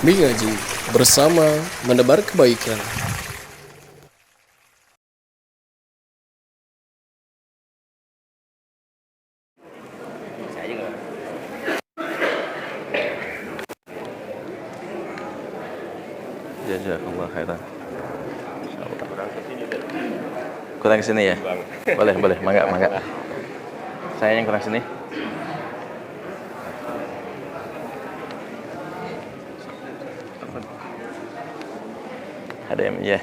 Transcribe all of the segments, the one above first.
Mengaji bersama menebar kebaikan. Jazakallah khairan. Kurang sini ya? Boleh, mangga. Saya yang kurang sini. Ada yang ya.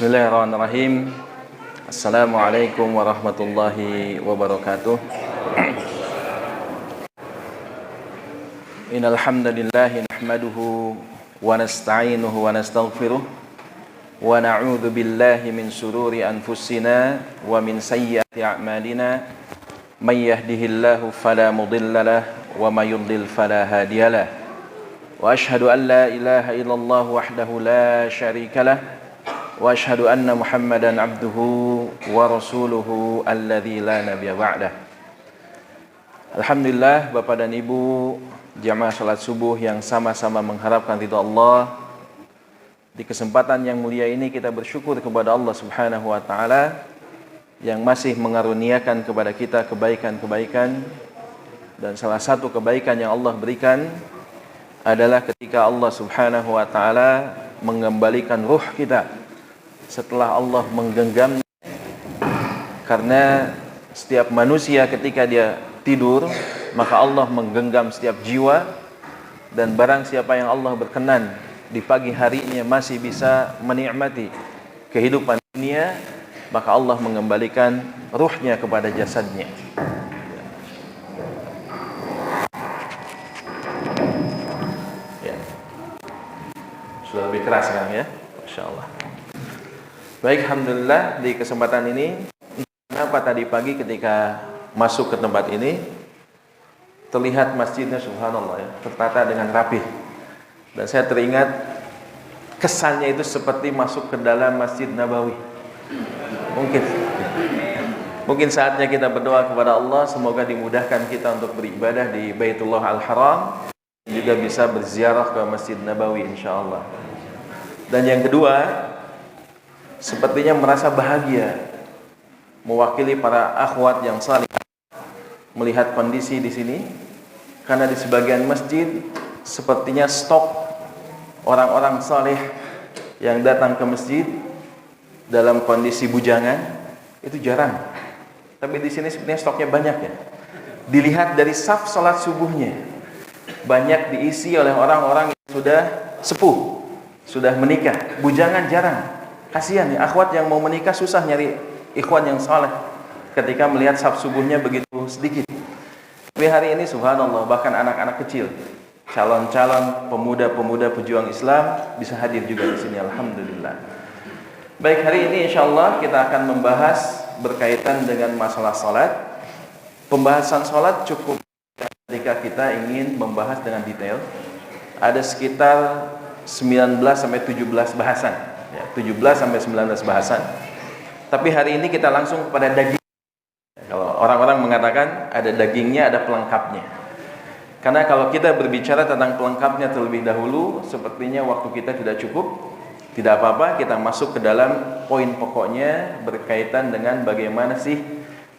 Bismillahirrahmanirrahim. Assalamualaikum warahmatullahi wabarakatuh. Innal hamdalillah nahmaduhu wa nasta'inuhu wa nastaghfiruh wa na'udzu billahi min shururi anfusina wa min sayyiati a'malina. May yahdihillahu fala mudilla lahu wa may yudlil fala hadiya lahu. Wa asyhadu an la ilaha illallah wahdahu la syarika lahu wa asyhadu anna Muhammadan abduhu wa rasuluhu alladzi la nabiyya ba'dah. Alhamdulillah, Bapak dan Ibu jamaah salat subuh yang sama-sama mengharapkan ridha Allah. Di kesempatan yang mulia ini kita bersyukur kepada Allah Subhanahu wa taala yang masih mengaruniakan kepada kita kebaikan-kebaikan, dan salah satu kebaikan yang Allah berikan adalah ketika Allah Subhanahu wa taala mengembalikan ruh kita setelah Allah menggenggamnya. Karena setiap manusia ketika dia tidur, maka Allah menggenggam setiap jiwa, dan barang siapa yang Allah berkenan di pagi harinya masih bisa menikmati kehidupan dunia, maka Allah mengembalikan ruhnya kepada jasadnya. Ya. Sudah lebih keras sekarang ya, Masya Allah. Baik, alhamdulillah, di kesempatan ini, kenapa tadi pagi ketika masuk ke tempat ini terlihat masjidnya subhanallah ya, tertata dengan rapih, dan saya teringat kesannya itu seperti masuk ke dalam Masjid Nabawi. Mungkin saatnya kita berdoa kepada Allah, semoga dimudahkan kita untuk beribadah di Baitullah Al-Haram, juga bisa berziarah ke Masjid Nabawi insyaallah. Dan yang kedua, sepertinya merasa bahagia mewakili para akhwat yang salih melihat kondisi di sini, karena di sebagian masjid sepertinya stok orang-orang saleh yang datang ke masjid dalam kondisi bujangan itu jarang. Tapi di sini sepertinya stoknya banyak ya. Dilihat dari saf salat subuhnya, banyak diisi oleh orang-orang yang sudah sepuh, sudah menikah. Bujangan jarang. Kasihan ya, akhwat yang mau menikah susah nyari ikhwan yang saleh ketika melihat saf subuhnya begitu sedikit. Tapi hari ini subhanallah, bahkan anak-anak kecil, calon-calon pemuda-pemuda pejuang Islam bisa hadir juga di sini, alhamdulillah. Baik, hari ini insyaallah kita akan membahas berkaitan dengan masalah salat. Pembahasan salat cukup ketika kita ingin membahas dengan detail. Ada sekitar 19 sampai 17 bahasan. Ya, 17 sampai 19 bahasan. Tapi hari ini kita langsung kepada daging. Kalau orang-orang mengatakan ada dagingnya, ada pelengkapnya. Karena kalau kita berbicara tentang pelengkapnya terlebih dahulu, sepertinya waktu kita tidak cukup. Tidak apa-apa, kita masuk ke dalam poin pokoknya berkaitan dengan bagaimana sih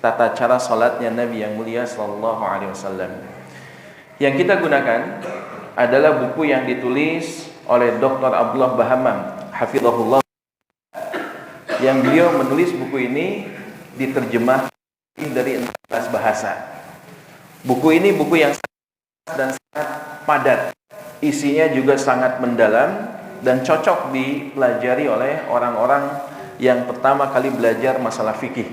tata cara salatnya Nabi yang mulia sallallahu alaihi wasallam. Yang kita gunakan adalah buku yang ditulis oleh Dr. Abdullah Bahamam hafizahullah, yang beliau menulis buku ini diterjemah dari 14 bahasa. Buku ini buku yang sangat padat, isinya juga sangat mendalam dan cocok dipelajari oleh orang-orang yang pertama kali belajar masalah fikih.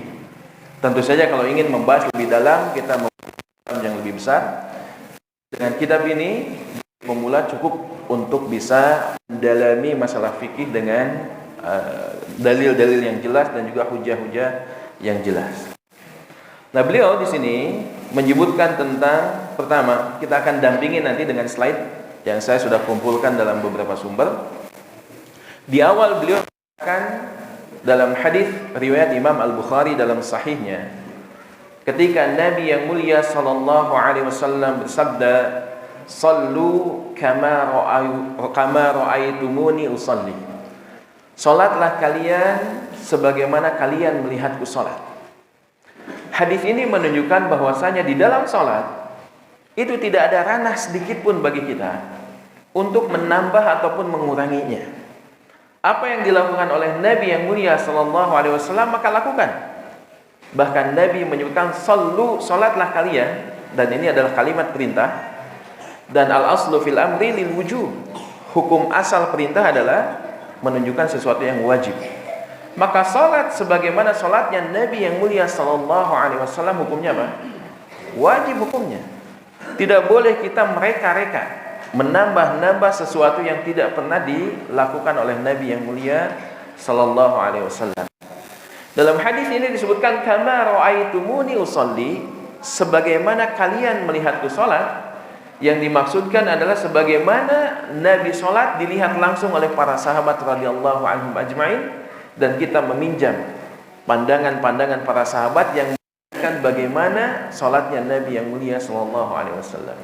Tentu saja kalau ingin membahas lebih dalam, kita membahas yang lebih besar. Dengan kitab ini, pemula cukup untuk bisa mendalami masalah fikih dengan dalil-dalil yang jelas dan juga hujah-hujah yang jelas. Nah, beliau di sini menyebutkan tentang, pertama, kita akan dampingin nanti dengan slide yang saya sudah kumpulkan dalam beberapa sumber. Di awal beliau akan dalam hadis riwayat Imam Al-Bukhari dalam sahihnya, ketika Nabi yang mulia sallallahu alaihi wasallam bersabda, "Sallu kama ra'aitumuni usalli." Salatlah kalian sebagaimana kalian melihatku salat. Hadis ini menunjukkan bahwasanya di dalam salat itu tidak ada ranah sedikit pun bagi kita untuk menambah ataupun menguranginya. Apa yang dilakukan oleh Nabi yang mulia sallallahu alaihi wasallam maka lakukan. Bahkan Nabi menyebutkan sallu, salatlah kalian, dan ini adalah kalimat perintah. Dan al-aslu fil amri lil wujub. Hukum asal perintah adalah menunjukkan sesuatu yang wajib. Maka salat sebagaimana salatnya Nabi yang mulia sallallahu alaihi wasallam hukumnya apa? Wajib hukumnya. Tidak boleh kita mereka-reka, menambah-nambah sesuatu yang tidak pernah dilakukan oleh Nabi yang mulia sallallahu alaihi wasallam. Dalam hadis ini disebutkan kama ra'aitumuni usolli, sebagaimana kalian melihatku salat. Yang dimaksudkan adalah sebagaimana Nabi salat dilihat langsung oleh para sahabat radhiyallahu anhum ajma'in, dan kita meminjam pandangan-pandangan para sahabat yang menunjukkan bagaimana salatnya Nabi yang mulia sallallahu alaihi wasallam.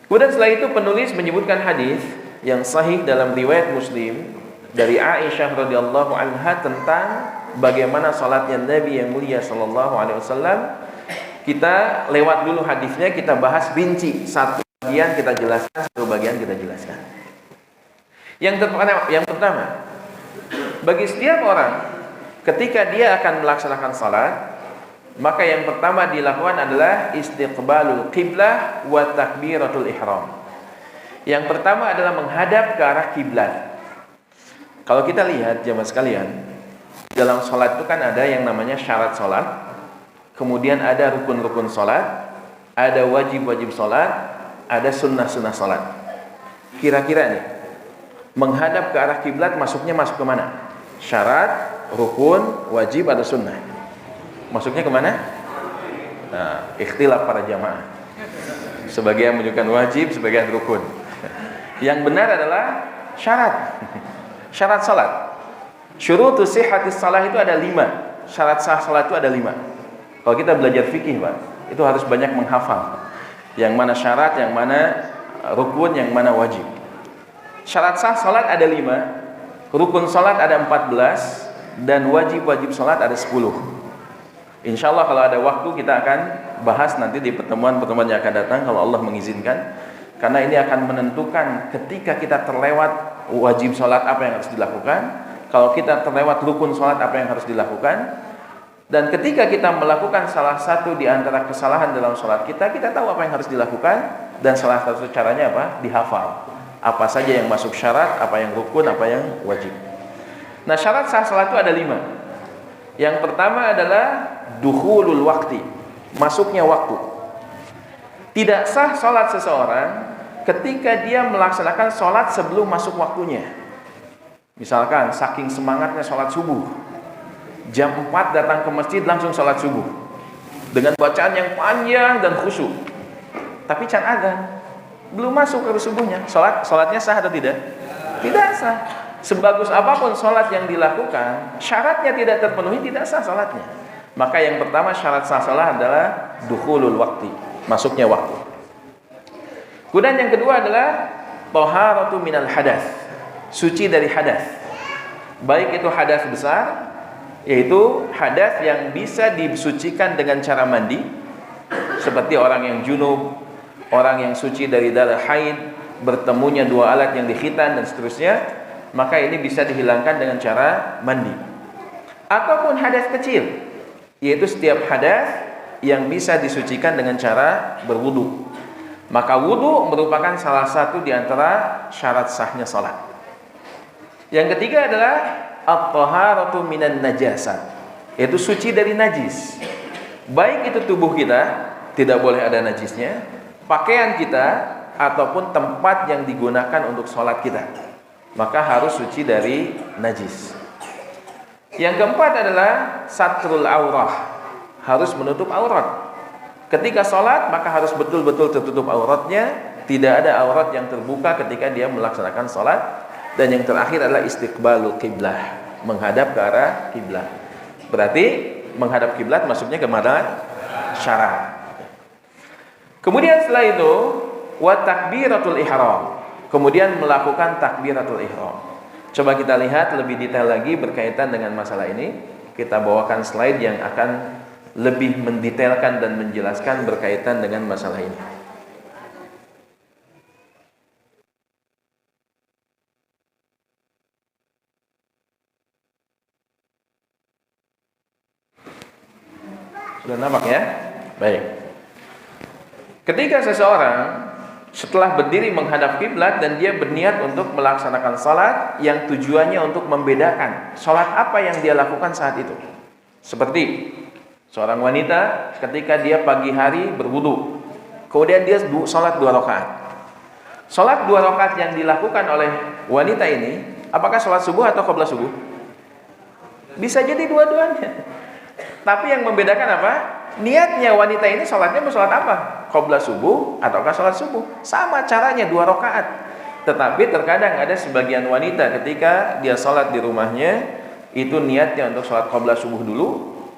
Kemudian setelah itu penulis menyebutkan hadis yang sahih dalam riwayat Muslim dari Aisyah radhiyallahu anha tentang bagaimana salatnya Nabi yang mulia sallallahu alaihi wasallam. Kita lewat dulu hadisnya, kita bahas rinci, satu bagian kita jelaskan, satu bagian kita jelaskan. Yang pertama, bagi setiap orang ketika dia akan melaksanakan salat, maka yang pertama dilakukan adalah istiqbalul qiblah wa takbiratul ihram. Yang pertama adalah menghadap ke arah kiblat. Kalau kita lihat jemaah sekalian, dalam salat itu kan ada yang namanya syarat salat, kemudian ada rukun-rukun salat, ada wajib-wajib salat, ada sunnah-sunnah salat. Kira-kira nih, menghadap ke arah kiblat masuk ke mana? Syarat, rukun, wajib, ada sunnah. Masuknya kemana? Nah, ikhtilaf para jamaah. Sebagian menunjukkan wajib, sebagian rukun. Yang benar adalah syarat. Syarat salat. Syurutu sihhatis salah itu ada 5. Syarat sah salat itu ada 5. Kalau kita belajar fikih, Pak, itu harus banyak menghafal. Yang mana syarat, yang mana rukun, yang mana wajib. Syarat sah salat ada 5. Rukun salat ada 14. Dan wajib-wajib salat ada 10. Insya Allah kalau ada waktu kita akan bahas nanti di pertemuan-pertemuan yang akan datang kalau Allah mengizinkan. Karena ini akan menentukan ketika kita terlewat wajib sholat apa yang harus dilakukan, kalau kita terlewat rukun sholat apa yang harus dilakukan, dan ketika kita melakukan salah satu di antara kesalahan dalam sholat kita tahu apa yang harus dilakukan, dan salah satu caranya apa? Dihafal. Apa saja yang masuk syarat, apa yang rukun, apa yang wajib. Nah, syarat sah sholat itu ada 5. Yang pertama adalah dukhulul waqti, masuknya waktu. Tidak sah sholat seseorang ketika dia melaksanakan sholat sebelum masuk waktunya. Misalkan saking semangatnya sholat subuh, jam 4 datang ke masjid langsung sholat subuh dengan bacaan yang panjang dan khusyuk, tapi can adzan belum masuk ke subuhnya, sholatnya sah atau tidak? Tidak sah. Sebagus apapun sholat yang dilakukan, syaratnya tidak terpenuhi, tidak sah sholatnya. Maka yang pertama syarat sah sholat adalah dukhulul waqti, masuknya waktu. Kemudian yang kedua adalah taharatu minal hadas, suci dari hadas. Baik itu hadas besar, yaitu hadas yang bisa disucikan dengan cara mandi, seperti orang yang junub, orang yang suci dari darah haid, bertemunya 2 alat yang dikhitan dan seterusnya, maka ini bisa dihilangkan dengan cara mandi. Ataupun hadas kecil, yaitu setiap hadas yang bisa disucikan dengan cara berwudu. Maka wudu merupakan salah satu di antara syarat sahnya salat. Yang ketiga adalah at-taharatu minan najasat. yaitu suci dari najis. Baik itu tubuh kita, tidak boleh ada najisnya, pakaian kita, ataupun tempat yang digunakan untuk sholat kita, maka harus suci dari najis. Yang keempat adalah satrul aurah, harus menutup aurat. Ketika sholat maka harus betul-betul tertutup auratnya, tidak ada aurat yang terbuka ketika dia melaksanakan sholat. Dan yang terakhir adalah istiqbalul qiblah, menghadap ke arah kiblat. Berarti menghadap kiblat masuknya ke mana? Syara. Kemudian setelah itu wa takbiratul ihram, kemudian melakukan takbiratul ihram. Coba kita lihat lebih detail lagi berkaitan dengan masalah ini. Kita bawakan slide yang akan lebih mendetailkan dan menjelaskan berkaitan dengan masalah ini. Sudah nampak ya? Baik. Ketika seseorang setelah berdiri menghadap kiblat dan dia berniat untuk melaksanakan salat yang tujuannya untuk membedakan salat apa yang dia lakukan saat itu. Seperti seorang wanita ketika dia pagi hari berwudu, kemudian dia salat 2 rakaat. Salat 2 rakaat yang dilakukan oleh wanita ini, apakah salat subuh atau qabla subuh? Bisa jadi dua-duanya. Tapi yang membedakan apa? Niatnya wanita ini sholatnya mau sholat apa? Qabla subuh ataukah sholat subuh? Sama caranya 2 rakaat. Tetapi terkadang ada sebagian wanita ketika dia sholat di rumahnya, itu niatnya untuk sholat qabla subuh dulu,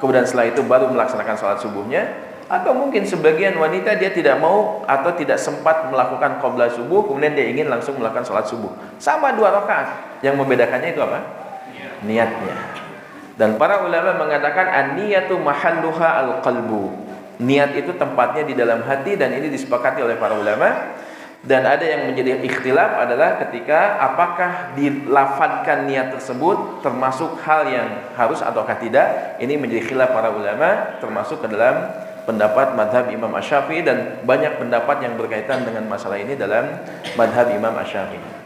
kemudian setelah itu baru melaksanakan sholat subuhnya. Atau mungkin sebagian wanita dia tidak mau atau tidak sempat melakukan qabla subuh, kemudian dia ingin langsung melakukan sholat subuh. Sama 2 rakaat. Yang membedakannya itu apa? Niatnya. Dan para ulama mengatakan an-niyatu mahalluha al-qalbu. Niat itu tempatnya di dalam hati, dan ini disepakati oleh para ulama. Dan ada yang menjadi ikhtilaf adalah ketika apakah dilafadzkan niat tersebut termasuk hal yang harus ataukah tidak. Ini menjadi khilaf para ulama, termasuk ke dalam pendapat madhab Imam Asy-Syafi'i, dan banyak pendapat yang berkaitan dengan masalah ini dalam madhab Imam Asy-Syafi'i.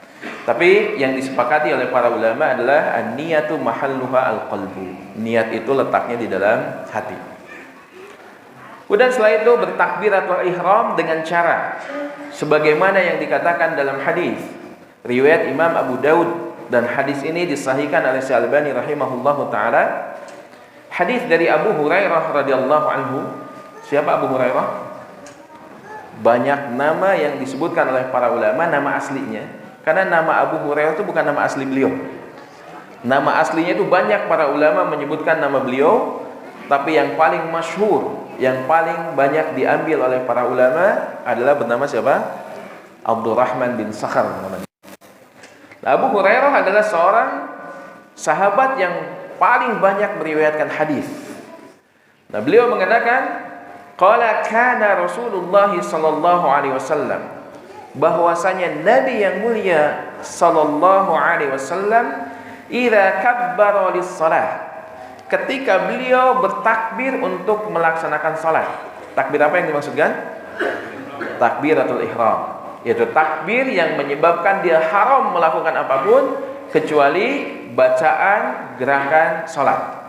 Tapi yang disepakati oleh para ulama adalah an-niyatu mahalluha al-qalbu. Niat itu letaknya di dalam hati. Kemudian setelah itu bertakbiratul ihram dengan cara sebagaimana yang dikatakan dalam hadis riwayat Imam Abu Daud, dan hadis ini disahihkan oleh Syalbani rahimahullahu taala. Hadis dari Abu Hurairah radhiyallahu anhu. Siapa Abu Hurairah? Banyak nama yang disebutkan oleh para ulama nama aslinya. Karena nama Abu Hurairah itu bukan nama asli beliau. Nama aslinya itu banyak para ulama menyebutkan nama beliau, tapi yang paling masyhur, yang paling banyak diambil oleh para ulama adalah bernama siapa? Abdurrahman bin Sakhar namanya. Abu Hurairah adalah seorang sahabat yang paling banyak meriwayatkan hadis. Nah, beliau mengatakan, qala kana Rasulullah sallallahu alaihi wasallam, bahwasanya Nabi yang mulia sallallahu alaihi wasallam idza kabbara lis-shalah, ketika beliau bertakbir untuk melaksanakan salat. Takbir apa yang dimaksudkan? Takbiratul ihram, yaitu takbir yang menyebabkan dia haram melakukan apapun kecuali bacaan gerakan salat.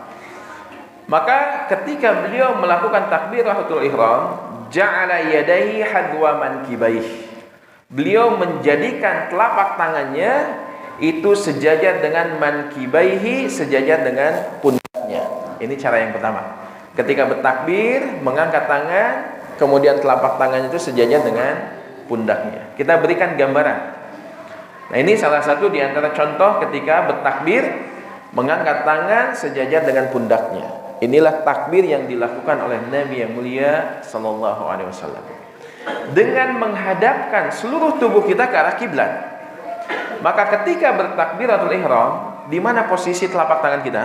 Maka ketika beliau melakukan takbiratul ihram, ja'ala yadayhi hadwa mankibaihi, beliau menjadikan telapak tangannya itu sejajar dengan mankibaihi, sejajar dengan pundaknya. Ini cara yang pertama. Ketika bertakbir, mengangkat tangan, kemudian telapak tangannya itu sejajar dengan pundaknya. Kita berikan gambaran. Nah, ini salah satu di antara contoh ketika bertakbir, mengangkat tangan sejajar dengan pundaknya. Inilah takbir yang dilakukan oleh Nabi yang mulia sallallahu alaihi wasallam, dengan menghadapkan seluruh tubuh kita ke arah kiblat. Maka ketika bertakbiratul ihram, di mana posisi telapak tangan kita?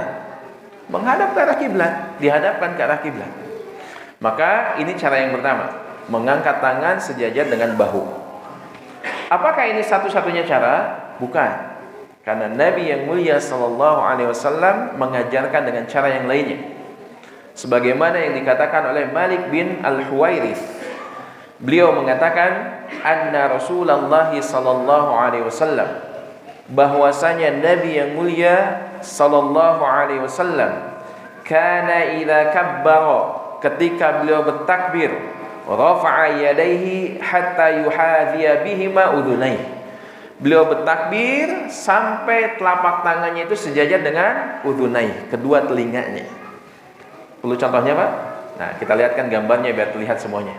Menghadap ke arah kiblat, dihadapkan ke arah kiblat. Maka ini cara yang pertama, mengangkat tangan sejajar dengan bahu. Apakah ini satu-satunya cara? Bukan. Karena Nabi yang mulia sallallahu alaihi wasallam mengajarkan dengan cara yang lainnya. Sebagaimana yang dikatakan oleh Malik bin Al-Huwairith. Beliau mengatakan anna Rasulullah sallallahu alaihi wasallam, bahwasanya Nabi yang mulia sallallahu alaihi wasallam kana idza kabbara, ketika beliau bertakbir, rafa'a yadayhi hatta yuhadhiya bihima udhunayhi. Beliau bertakbir sampai telapak tangannya itu sejajar dengan udhunayhi, kedua telinganya. Perlu contohnya, Pak? Nah, kita lihatkan gambarnya biar terlihat semuanya.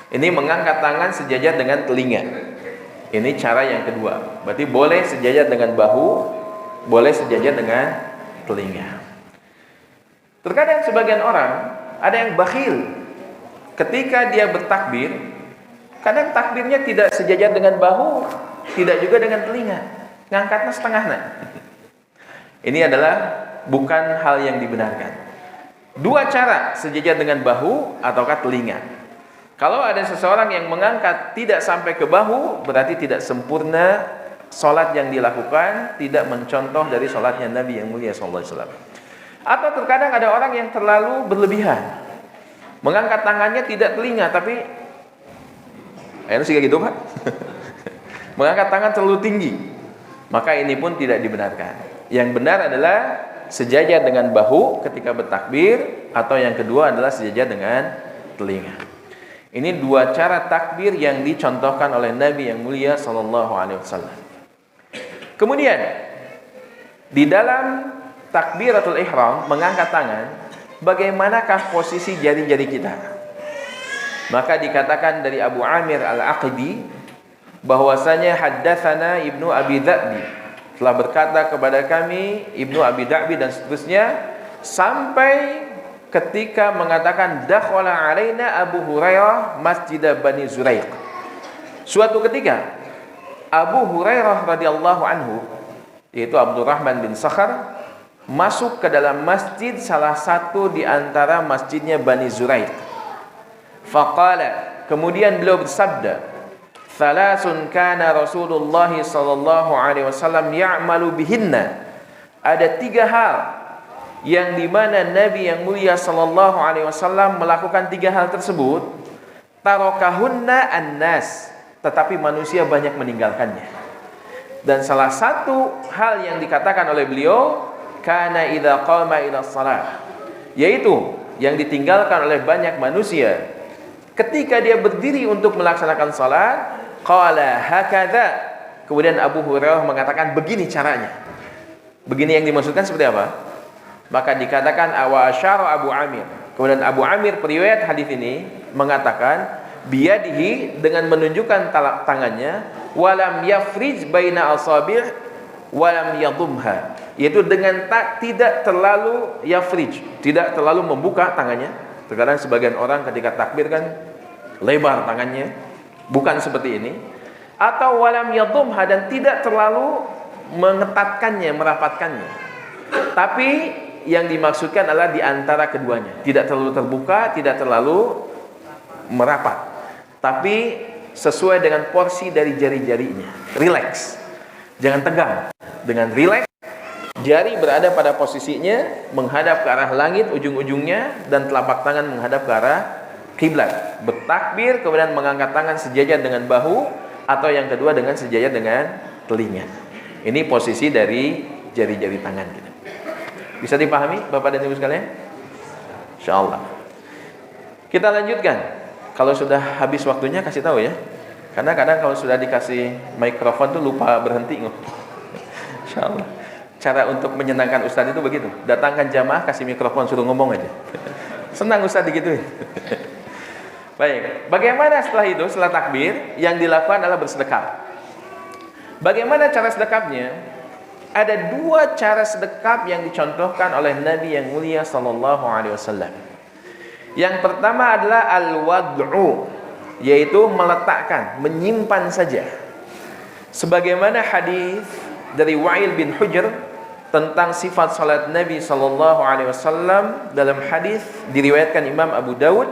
Ini mengangkat tangan sejajar dengan telinga. Ini cara yang kedua. Berarti boleh sejajar dengan bahu, boleh sejajar dengan telinga. Terkadang sebagian orang ada yang bakhil. Ketika dia bertakbir, kadang takbirnya tidak sejajar dengan bahu, tidak juga dengan telinga. Ngangkatnya setengah. Ini adalah bukan hal yang dibenarkan. Dua cara, sejajar dengan bahu ataukah telinga. Kalau ada seseorang yang mengangkat tidak sampai ke bahu, berarti tidak sempurna sholat yang dilakukan, tidak mencontoh dari sholatnya Nabi yang mulia sallallahu alaihi wasallam. Atau terkadang ada orang yang terlalu berlebihan, mengangkat tangannya tidak telinga, tapi sih kayak gitu, Pak. Mengangkat tangan terlalu tinggi, maka ini pun tidak dibenarkan. Yang benar adalah sejajar dengan bahu ketika bertakbir, atau yang kedua adalah sejajar dengan telinga. Ini dua cara takbir yang dicontohkan oleh Nabi yang mulia sallallahu alaihi wasallam. Kemudian di dalam takbiratul ihram, mengangkat tangan, bagaimanakah posisi jari-jari kita? Maka dikatakan dari Abu Amir Al-Aqdi bahwasanya haddatsana Ibnu Abi Dza'bi, telah berkata kepada kami Ibnu Abi Dza'bi dan seterusnya, sampai ketika mengatakan dakhala alaina Abu Hurairah masjid Bani Zuraiq. Suatu ketika Abu Hurairah radhiyallahu anhu, yaitu Abdurrahman bin Sakhar, masuk ke dalam masjid salah satu di antara masjidnya Bani Zuraiq. Faqala, kemudian beliau bersabda, "Thalathun kana Rasulullah sallallahu alaihi wasallam ya'malu bihinna." Ada tiga hal yang dimana Nabi yang mulia sallallahu alaihi wasallam melakukan tiga hal tersebut, tarakahunna annas, tetapi manusia banyak meninggalkannya. Dan salah satu hal yang dikatakan oleh beliau, kana idza qama ila shalah, yaitu yang ditinggalkan oleh banyak manusia ketika dia berdiri untuk melaksanakan salat, qala hakadha, kemudian Abu Hurairah mengatakan begini caranya. Begini yang dimaksudkan seperti apa? Maka dikatakan awa asyara Abu Amir. Kemudian Abu Amir periwayat hadis ini mengatakan biyadihi, dengan menunjukkan telapak tangannya, walam yafrij baina asabi' walam yadhumha, yaitu dengan tidak terlalu yafrij, tidak terlalu membuka tangannya. Terkadang sebagian orang ketika takbir kan lebar tangannya, bukan seperti ini. Atau walam yadhumha, dan tidak terlalu mengetatkannya, merapatkannya. Tapi yang dimaksudkan adalah di antara keduanya, tidak terlalu terbuka, tidak terlalu merapat, tapi sesuai dengan porsi dari jari-jarinya. Relax, jangan tegang. Dengan relax, jari berada pada posisinya, menghadap ke arah langit ujung-ujungnya, dan telapak tangan menghadap ke arah kiblat. Bertakbir, kemudian mengangkat tangan sejajar dengan bahu, atau yang kedua dengan sejajar dengan telinga. Ini posisi dari jari-jari tangan kita. Bisa dipahami Bapak dan Ibu sekalian? Insyaallah. Kita lanjutkan. Kalau sudah habis waktunya kasih tahu ya. Karena kadang kalau sudah dikasih mikrofon tuh lupa berhenti. Insyaallah. Cara untuk menyenangkan Ustadz itu begitu. Datangkan jamaah, kasih mikrofon, suruh ngomong aja. Senang Ustadz digituin. Baik, bagaimana setelah itu, setelah takbir, yang dilakukan adalah bersedekap. Bagaimana cara sedekapnya? Ada dua cara sedekap yang dicontohkan oleh Nabi yang mulia sallallahu alaihi wasallam. Yang pertama adalah al-wad'u, yaitu meletakkan, menyimpan saja. Sebagaimana hadis dari Wa'il bin Hujr tentang sifat salat Nabi sallallahu alaihi wasallam, dalam hadis diriwayatkan Imam Abu Daud,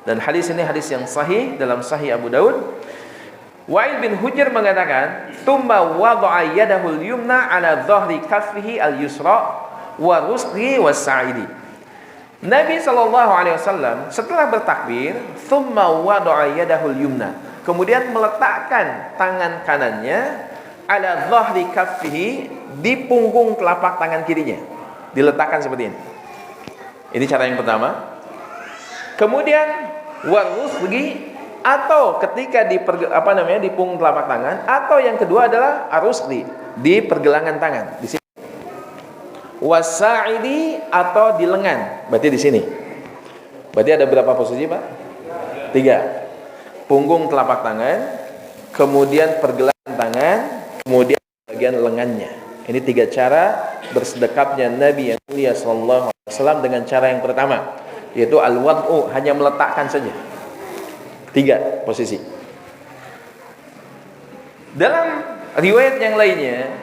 dan hadis ini hadis yang sahih dalam Sahih Abu Daud. Wa'il bin Hujr mengatakan, "Tsumma wada'a yadahu al-yumna 'ala dhahri kaffihi al-yusra wa rusghi was-sa'idi." Nabi sallallahu alaihi wasallam setelah bertakbir, "Tsumma wada'a yadahu al-yumna", kemudian meletakkan tangan kanannya 'ala dhahri kaffihi, di punggung telapak tangan kirinya. Diletakkan seperti ini. Ini cara yang pertama. Kemudian warusli, atau ketika di di punggung telapak tangan, atau yang kedua adalah arusli, di pergelangan tangan di sini. Wasaidi, atau di lengan, berarti di sini. Berarti ada berapa posisi, Pak? 3. Punggung telapak tangan, kemudian pergelangan tangan, kemudian bagian lengannya. Ini 3 cara bersedekapnya Nabi yang mulia sallallahu alaihi wasallam dengan cara yang pertama, yaitu al-wad'u, hanya meletakkan saja. 3 posisi. Dalam riwayat yang lainnya,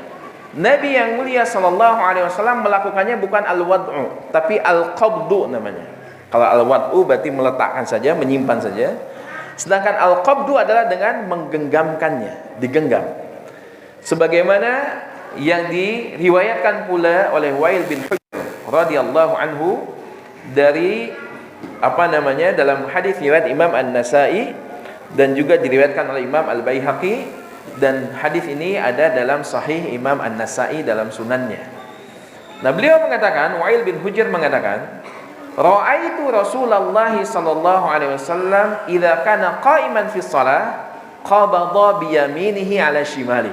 Nabi yang mulia sallallahu alaihi wasallam melakukannya bukan al-wad'u, tapi al-qabdu namanya. Kalau al-wad'u berarti meletakkan saja, menyimpan saja. Sedangkan al-qabdu adalah dengan menggenggamkannya, digenggam. Sebagaimana yang diriwayatkan pula oleh Wa'il bin Hujr radhiyallahu anhu dari dalam hadis riwayat Imam An-Nasa'i dan juga diriwayatkan oleh Imam Al-Baihaqi, dan hadis ini ada dalam Sahih Imam An-Nasa'i dalam sunannya. Nah, beliau mengatakan, Wa'il bin Hujr mengatakan, ra'aitu Rasulullah sallallahu alaihi wasallam idza kana qa'iman fi shalah qabada bi yaminihi ala shimali.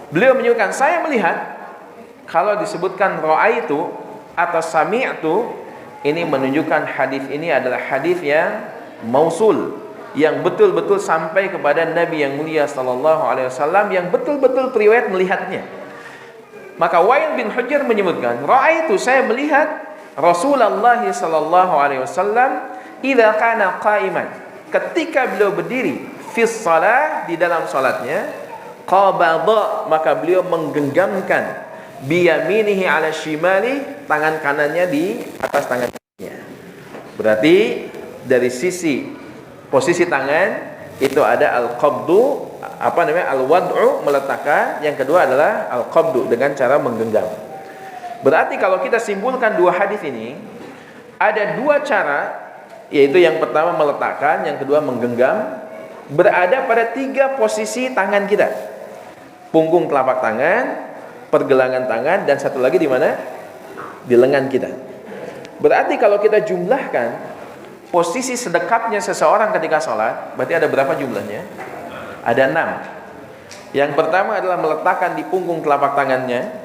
Beliau menyebutkan, saya melihat, kalau disebutkan ra'aitu atau sami'tu, ini menunjukkan hadis ini adalah hadis yang mausul, yang betul-betul sampai kepada Nabi yang mulia sallallahu alaihi wasallam, yang betul-betul riwayat melihatnya. Maka Wa'il bin Hujr menyebutkan, ra'aitu, saya melihat Rasulullah sallallahu alaihi wasallam idza kana qa'iman, ketika beliau berdiri fi shalah, di dalam salatnya, qabada, maka beliau menggenggamkan biyaminihi ala shimali, tangan kanannya di atas tangan kirinya. Berarti dari sisi posisi tangan itu ada al-qabdu, al-wad'u, meletakkan. Yang kedua adalah al-qabdu, dengan cara menggenggam. Berarti kalau kita simpulkan 2 hadis ini, ada 2 cara, yaitu yang pertama meletakkan, yang kedua menggenggam, berada pada 3 posisi tangan kita. Punggung telapak tangan, pergelangan tangan, dan satu lagi di mana? Di lengan kita. Berarti kalau kita jumlahkan posisi sedekapnya seseorang ketika sholat, berarti ada berapa jumlahnya? Ada 6. Yang pertama adalah meletakkan di punggung telapak tangannya,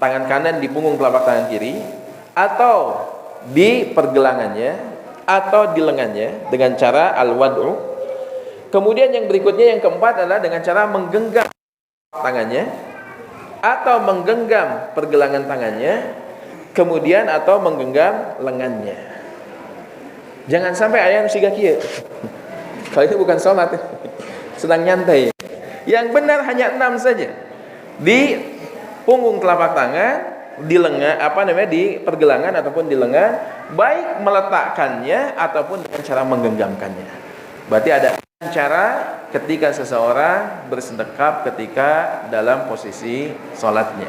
tangan kanan di punggung telapak tangan kiri, atau di pergelangannya, atau di lengannya dengan cara al-wad'u. Kemudian yang berikutnya, yang keempat adalah dengan cara menggenggam tangannya, atau menggenggam pergelangan tangannya, kemudian atau menggenggam lengannya. Jangan sampai ayam siga kieu. Kalau itu bukan sholat, sedang nyantai. Yang benar hanya 6 saja. Di punggung telapak tangan, di lengan, di pergelangan ataupun di lengan, baik meletakkannya ataupun dengan cara menggenggamkannya. Berarti ada cara ketika seseorang bersedekap ketika dalam posisi sholatnya.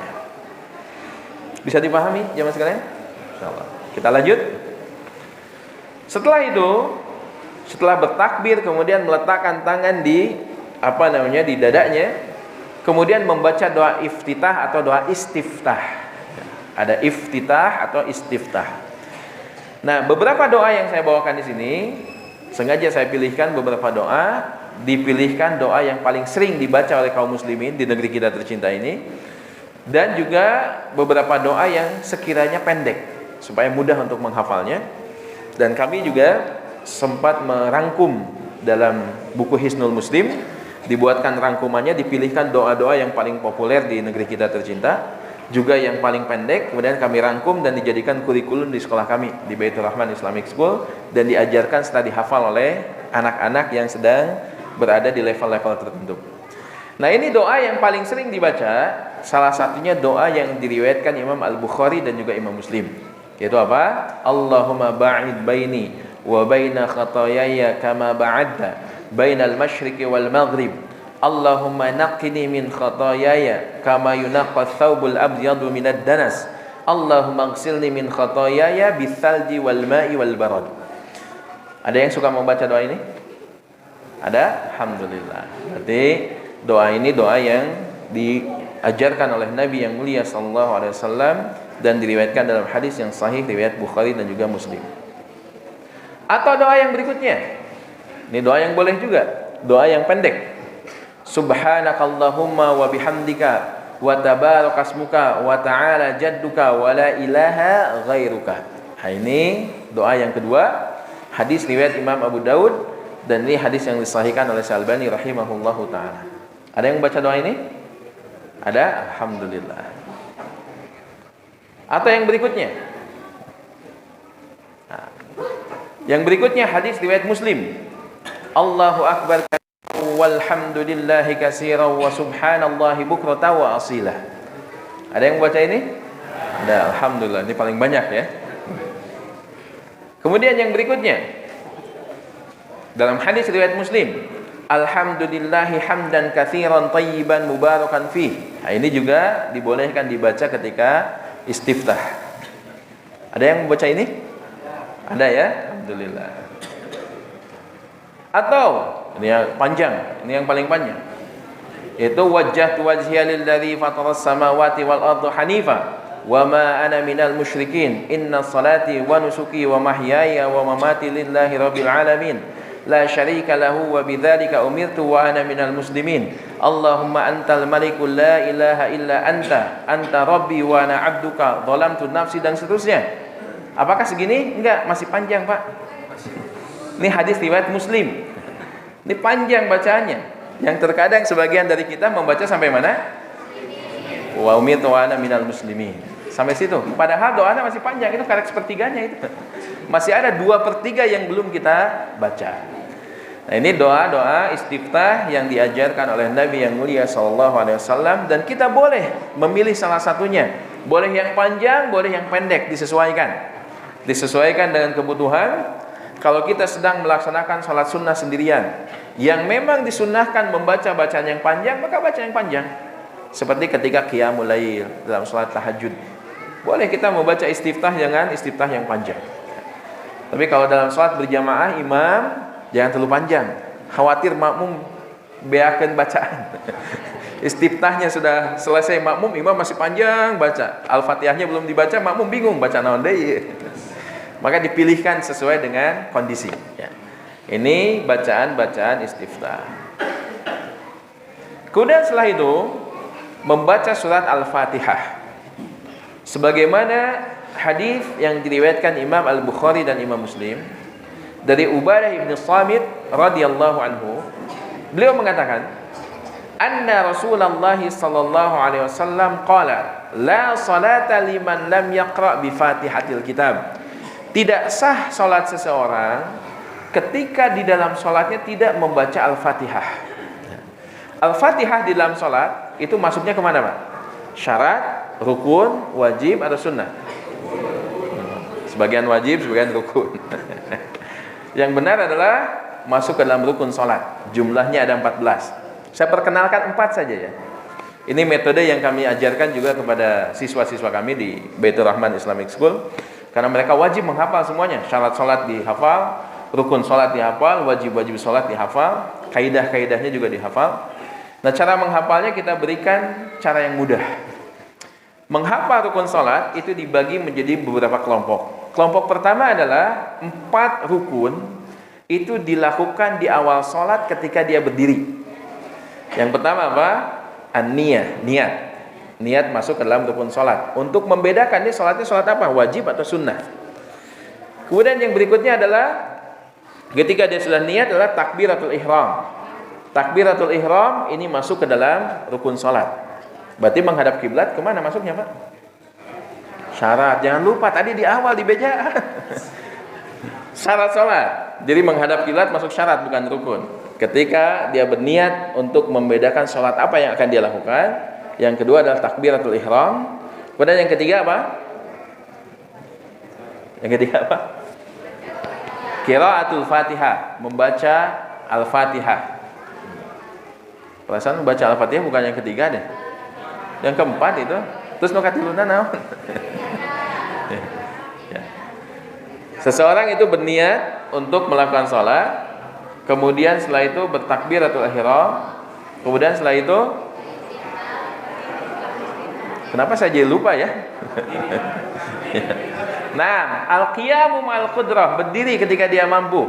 Bisa dipahami jemaah sekalian? Insyaallah. Kita lanjut. Setelah itu, setelah bertakbir, kemudian meletakkan tangan di di dadanya, kemudian membaca doa iftitah atau doa istiftah. Ada iftitah atau istiftah. Nah, beberapa doa yang saya bawakan di sini, sengaja saya pilihkan beberapa doa, dipilihkan doa yang paling sering dibaca oleh kaum muslimin di negeri kita tercinta ini, dan juga beberapa doa yang sekiranya pendek supaya mudah untuk menghafalnya. Dan kami juga sempat merangkum dalam buku Hisnul Muslim, dibuatkan rangkumannya, dipilihkan doa-doa yang paling populer di negeri kita tercinta, juga yang paling pendek, kemudian kami rangkum dan dijadikan kurikulum di sekolah kami di Baitur Rahman Islamic School, dan diajarkan setelah dihafal oleh anak-anak yang sedang berada di level-level tertentu. Nah, ini doa yang paling sering dibaca, salah satunya doa yang diriwayatkan Imam Al-Bukhari dan juga Imam Muslim, yaitu apa? Allahumma ba'id baini wa baina khataayaya kama ba'adta bainal masyriqi wal maghrib. Allahumma naqqini min khataayaya kama yunaqqa thawbul abyadu minad danas. Allahumma ighsilni min khataayaya bithalji wal ma'i wal barad. Ada yang suka membaca doa ini? Ada? Alhamdulillah. Berarti doa ini doa yang diajarkan oleh Nabi yang mulia sallallahu alaihi wasallam dan diriwayatkan dalam hadis yang sahih riwayat Bukhari dan juga Muslim. Atau doa yang berikutnya. Ini doa yang boleh juga, doa yang pendek. Subhanakallahumma wa bihamdika wa tabarakasmuka wa ta'ala jadduka wa la ilaha ghairuka. Nah, ini doa yang kedua, hadis riwayat Imam Abu Daud, dan ini hadis yang disahihkan oleh Syalbani rahimahullahu taala. Ada yang baca doa ini? Ada? Alhamdulillah. Atau yang berikutnya? Nah, yang berikutnya hadis riwayat Muslim. Allahu akbar walhamdulillahi katsiran wa subhanallahi bukratan wa asila. Ada yang baca ini? Ada, alhamdulillah. Ini paling banyak ya. Kemudian yang berikutnya dalam hadis riwayat Muslim, alhamdulillahi hamdan katsiran tayyiban mubarakan fih. Nah, ini juga dibolehkan dibaca ketika istiftah. Ada yang membaca ini? Ada ya? Alhamdulillah. Atau ini yang panjang, ini yang paling panjang. Itu wajjahtu wajhiya lilladzi fataras samawati wal arda hanifa wa ma ana minal musyrikin. Inna salati wa nusuki wa mahyaya wa mamati lillahi rabbil alamin. La syarika lahu wa bidzalika umirtu wa ana minal muslimin. Allahumma antal malikul la ilaha illa anta rabbi wa ana abduka zalamtu nafsi, dan seterusnya. Apakah segini? Enggak, masih panjang, Pak. Ini hadis riwayat Muslim. Ini panjang bacaannya. Yang terkadang sebagian dari kita membaca sampai mana? Wa umirtu wa ana minal muslimin. Sampai situ. Padahal doanya masih panjang, itu karek sepertiganya itu. Masih ada 2/3 yang belum kita baca. Nah, ini doa-doa istiftah yang diajarkan oleh Nabi yang mulia sallallahu alaihi wasallam, dan kita boleh memilih salah satunya. Boleh yang panjang, boleh yang pendek, disesuaikan. Disesuaikan dengan kebutuhan. Kalau kita sedang melaksanakan sholat sunnah sendirian, yang memang disunnahkan membaca bacaan yang panjang, maka baca yang panjang. Seperti ketika qiyamul lail, dalam sholat tahajud, boleh kita membaca istiftah dengan istiftah yang panjang. Tapi kalau dalam sholat berjamaah, imam jangan terlalu panjang, khawatir makmum beakeun bacaan. Istiftahnya sudah selesai makmum, imam masih panjang baca, Al-Fatihahnya belum dibaca, makmum bingung baca naon deui. Maka dipilihkan sesuai dengan kondisi ya. Ini bacaan-bacaan istiftah. Kemudian setelah itu membaca surat Al-Fatihah sebagaimana hadis yang diriwayatkan Imam Al-Bukhari dan Imam Muslim dari Ubadah bin Samit radhiyallahu anhu. Beliau mengatakan, anna Rasulullah sallallahu alaihi wasallam qala la salata liman lam yaqra bi Fatihatil kitab. Tidak sah sholat seseorang ketika di dalam sholatnya tidak membaca Al-Fatihah. Al-Fatihah di dalam sholat itu masuknya kemana, Pak? Syarat, rukun, wajib, atau sunnah? Sebagian wajib, sebagian rukun. Yang benar adalah masuk ke dalam rukun sholat. Jumlahnya ada 14. Saya perkenalkan 4 saja ya. Ini metode yang kami ajarkan juga kepada siswa-siswa kami di Baitur Rahman Islamic School. Karena mereka wajib menghafal semuanya. Syarat sholat dihafal, rukun sholat dihafal, wajib-wajib sholat dihafal, kaidah-kaidahnya juga dihafal. Nah, cara menghafalnya kita berikan cara yang mudah. Menghafal rukun sholat itu dibagi menjadi beberapa kelompok. Kelompok pertama adalah 4 rukun itu dilakukan di awal sholat ketika dia berdiri. Yang pertama apa? An-niyah, niat. Niat masuk ke dalam rukun sholat. Untuk membedakan ini sholatnya sholat apa? Wajib atau sunnah. Kemudian yang berikutnya adalah ketika dia sudah niat adalah takbiratul ihram. Takbiratul ihram ini masuk ke dalam rukun sholat. Berarti menghadap kiblat kemana masuknya, Pak? Syarat. Jangan lupa tadi di awal di beja. Syarat sholat. Jadi menghadap kiblat masuk syarat bukan rukun. Ketika dia berniat untuk membedakan sholat apa yang akan dia lakukan. Yang kedua adalah takbiratul ihram. Kemudian yang ketiga apa? Yang ketiga apa? Qiraatul Fatihah, membaca Al-Fatihah. Perasaan membaca Al-Fatihah bukan yang ketiga deh. Yang keempat itu. Terus nu katiluna naon? Ya. Seseorang itu berniat untuk melakukan sholat, kemudian setelah itu bertakbiratul ihram, kemudian setelah itu Kenapa saya jadi lupa ya? Nah, al-qiyamu ma'al qudrah, berdiri ketika dia mampu.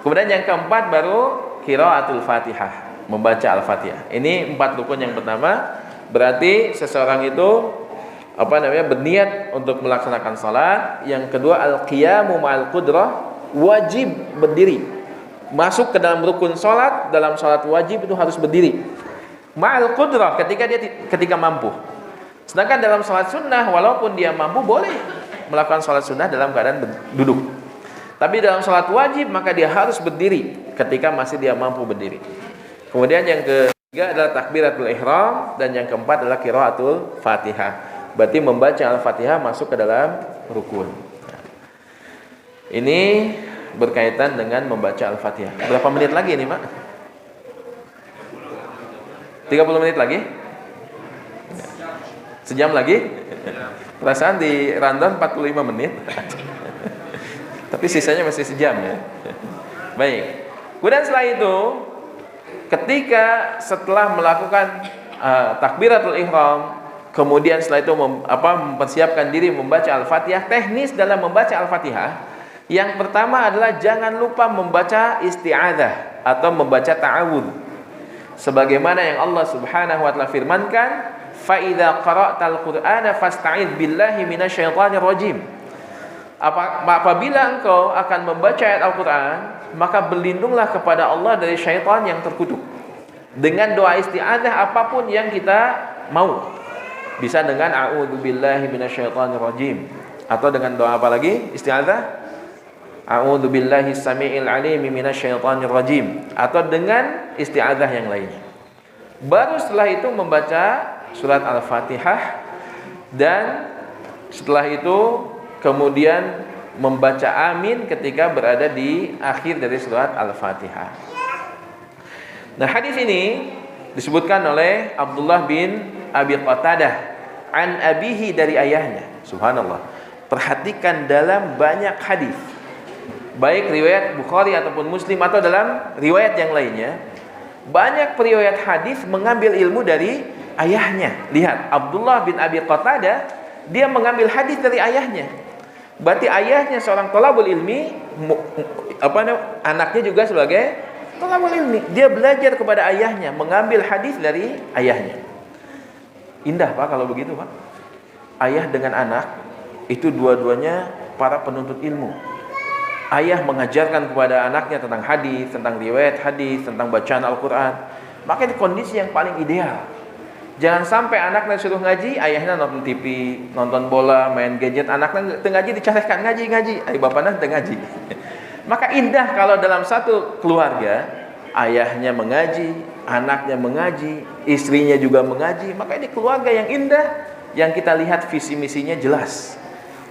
Kemudian yang keempat baru qiraatul Fatihah, membaca Al-Fatihah. Ini 4 rukun yang pertama. Berarti seseorang itu berniat untuk melaksanakan salat. Yang kedua al-qiyamu ma'al qudrah, wajib berdiri. Masuk ke dalam rukun salat, dalam salat wajib itu harus berdiri. Ma'al qudrah, ketika mampu. Sedangkan dalam salat sunnah, walaupun dia mampu, boleh melakukan salat sunnah dalam keadaan duduk. Tapi dalam salat wajib, maka dia harus berdiri ketika masih dia mampu berdiri. Kemudian yang ketiga adalah takbiratul ihram, dan yang keempat adalah qiraatul Fatihah. Berarti membaca Al-Fatihah masuk ke dalam rukun. Ini berkaitan dengan membaca Al-Fatihah. Berapa menit lagi nih, Pak? 30 menit lagi? Sejam lagi? Perasaan di rundown 45 menit. Tapi sisanya masih sejam ya. Baik. Kemudian setelah itu, ketika setelah melakukan takbiratul ihram, kemudian setelah itu mempersiapkan diri membaca Al-Fatihah, teknis dalam membaca Al-Fatihah, yang pertama adalah jangan lupa membaca isti'adzah atau membaca ta'awudz. Sebagaimana yang Allah Subhanahu wa taala firmankan, fa idza qara'tal qur'ana fasta'idz billahi minasyaitonir rajim. Apabila engkau akan membaca ayat Al-Quran, maka berlindunglah kepada Allah dari syaitan yang terkutuk. Dengan doa isti'adzah apapun yang kita mau. Bisa dengan a'udzubillahi minasyaitonir rajim, atau dengan doa apa lagi? Isti'adzah, a'udzubillahi samiil alim minasyaitonir rajim, atau dengan isti'adzah yang lainnya. Baru setelah itu membaca surat Al-Fatihah, dan setelah itu kemudian membaca amin ketika berada di akhir dari surat Al-Fatihah. Nah, hadis ini disebutkan oleh Abdullah bin Abi Qatadah an abihi, dari ayahnya. Subhanallah. Perhatikan dalam banyak hadis, baik riwayat Bukhari ataupun Muslim atau dalam riwayat yang lainnya, banyak periwayat hadis mengambil ilmu dari ayahnya. Lihat, Abdullah bin Abi Qatadah, dia mengambil hadis dari ayahnya. Berarti ayahnya seorang thalabul ilmi, anaknya juga sebagai thalabul ilmi. Dia belajar kepada ayahnya, mengambil hadis dari ayahnya. Indah, Pak, kalau begitu, Pak. Ayah dengan anak itu dua-duanya para penuntut ilmu. Ayah mengajarkan kepada anaknya tentang hadis, tentang riwayat hadis, tentang bacaan Al-Quran. Maka ini kondisi yang paling ideal. Jangan sampai anaknya suruh ngaji, ayahnya nonton TV, nonton bola, main gadget. Anaknya ngaji dicarahkan, ngaji. Ayo bapaknya ngaji. Maka indah kalau dalam satu keluarga, ayahnya mengaji, anaknya mengaji, istrinya juga mengaji. Maka ini keluarga yang indah, yang kita lihat visi misinya jelas.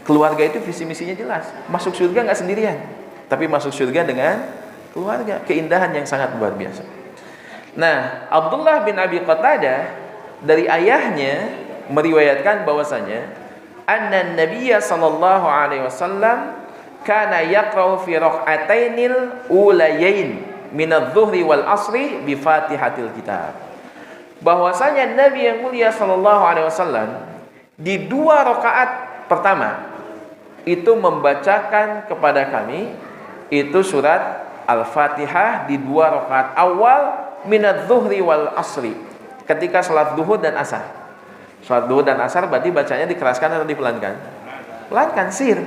Keluarga itu visi misinya jelas. Masuk surga nggak sendirian, tapi masuk surga dengan keluarga. Keindahan yang sangat luar biasa. Nah, Abdullah bin Abi Qatadah dari ayahnya meriwayatkan bahwasanya anna Nabiyya sallallahu alaihi wasallam kana yaqra'u fi rak'atainil ulayain min adh-dhuhri wal asri bi Fatihatil Kitab. Bahwasanya Nabi yang mulia sallallahu alaihi wasallam di 2 rakaat pertama itu membacakan kepada kami itu surat Al-Fatihah di 2 rakaat awal min adh-dhuhri wal asri, ketika sholat duhur dan asar. Sholat duhur dan asar berarti bacanya dikeraskan atau dipelankan? Pelankan, sir.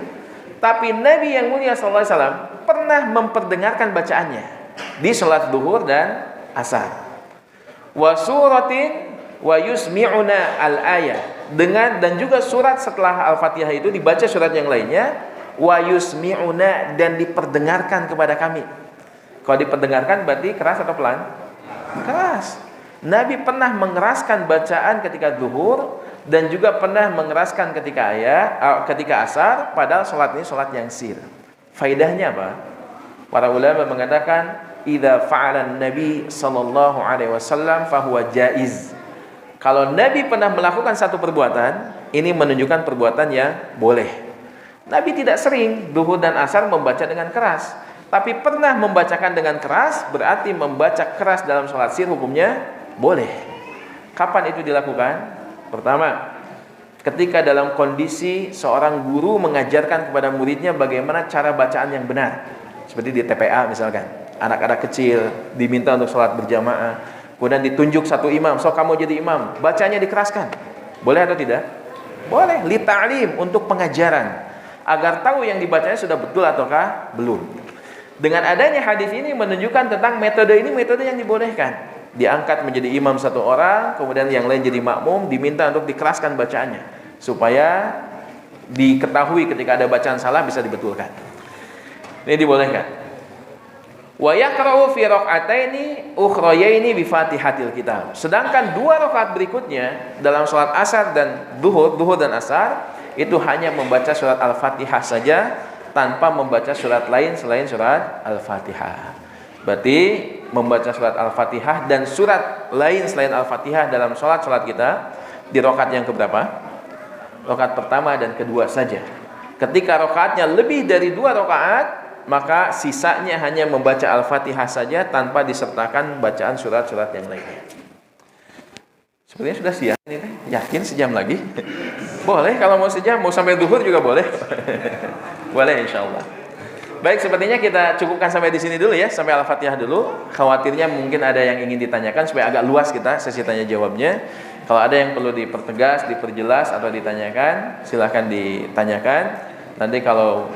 Tapi Nabi yang mulia SAW pernah memperdengarkan bacaannya di sholat duhur dan asar. Wa suratin wa yusmi'una al-ayah, dan juga surat setelah Al-Fatihah itu dibaca surat yang lainnya, wa yusmi'una, dan diperdengarkan kepada kami. Kalau diperdengarkan berarti keras atau pelan? Keras. Nabi pernah mengeraskan bacaan ketika zuhur, dan juga pernah mengeraskan ketika asar, padahal sholat ini sholat yang sir. Faidahnya apa? Para ulama mengatakan idza fa'ala Nabi sallallahu alaihi wasallam fahuwa jaiz. Kalau Nabi pernah melakukan satu perbuatan, ini menunjukkan perbuatan yang boleh. Nabi tidak sering zuhur dan asar membaca dengan keras, tapi pernah membacakan dengan keras, berarti membaca keras dalam sholat sir hukumnya boleh. Kapan itu dilakukan? Pertama, ketika dalam kondisi seorang guru mengajarkan kepada muridnya bagaimana cara bacaan yang benar. Seperti di TPA misalkan, anak-anak kecil diminta untuk sholat berjamaah, kemudian ditunjuk satu imam, so kamu jadi imam, bacanya dikeraskan. Boleh atau tidak? Boleh, li ta'lim, untuk pengajaran, agar tahu yang dibacanya sudah betul ataukah belum. Dengan adanya hadis ini menunjukkan tentang metode ini, metode yang dibolehkan. Diangkat menjadi imam satu orang, kemudian yang lain jadi makmum, diminta untuk dikeraskan bacaannya supaya diketahui ketika ada bacaan salah bisa dibetulkan. Ini dibolehkan. Wa yaqra'u fi rak'ataini ukhrayaini bi Fatihatil Kitab. Sedangkan 2 rakaat berikutnya dalam salat asar dan zuhur dan asar itu hanya membaca surat Al-Fatihah saja tanpa membaca surat lain selain surat Al-Fatihah. Berarti membaca surat Al-Fatihah dan surat lain selain Al-Fatihah dalam salat kita di rakaat yang keberapa? Rakaat pertama dan kedua saja. Ketika rakaatnya lebih dari 2 rakaat, maka sisanya hanya membaca Al-Fatihah saja tanpa disertakan bacaan surat-surat yang lainnya. Sebenarnya sudah siang ini teh. Yakin sejam lagi? Boleh, kalau mau sejam, mau sampai zuhur juga boleh. Boleh insyaallah. Baik, sepertinya kita cukupkan sampai di sini dulu ya, sampai Al-Fatihah dulu. Khawatirnya mungkin ada yang ingin ditanyakan supaya agak luas kita sesi tanya jawabnya. Kalau ada yang perlu dipertegas, diperjelas atau ditanyakan, silahkan ditanyakan. Nanti kalau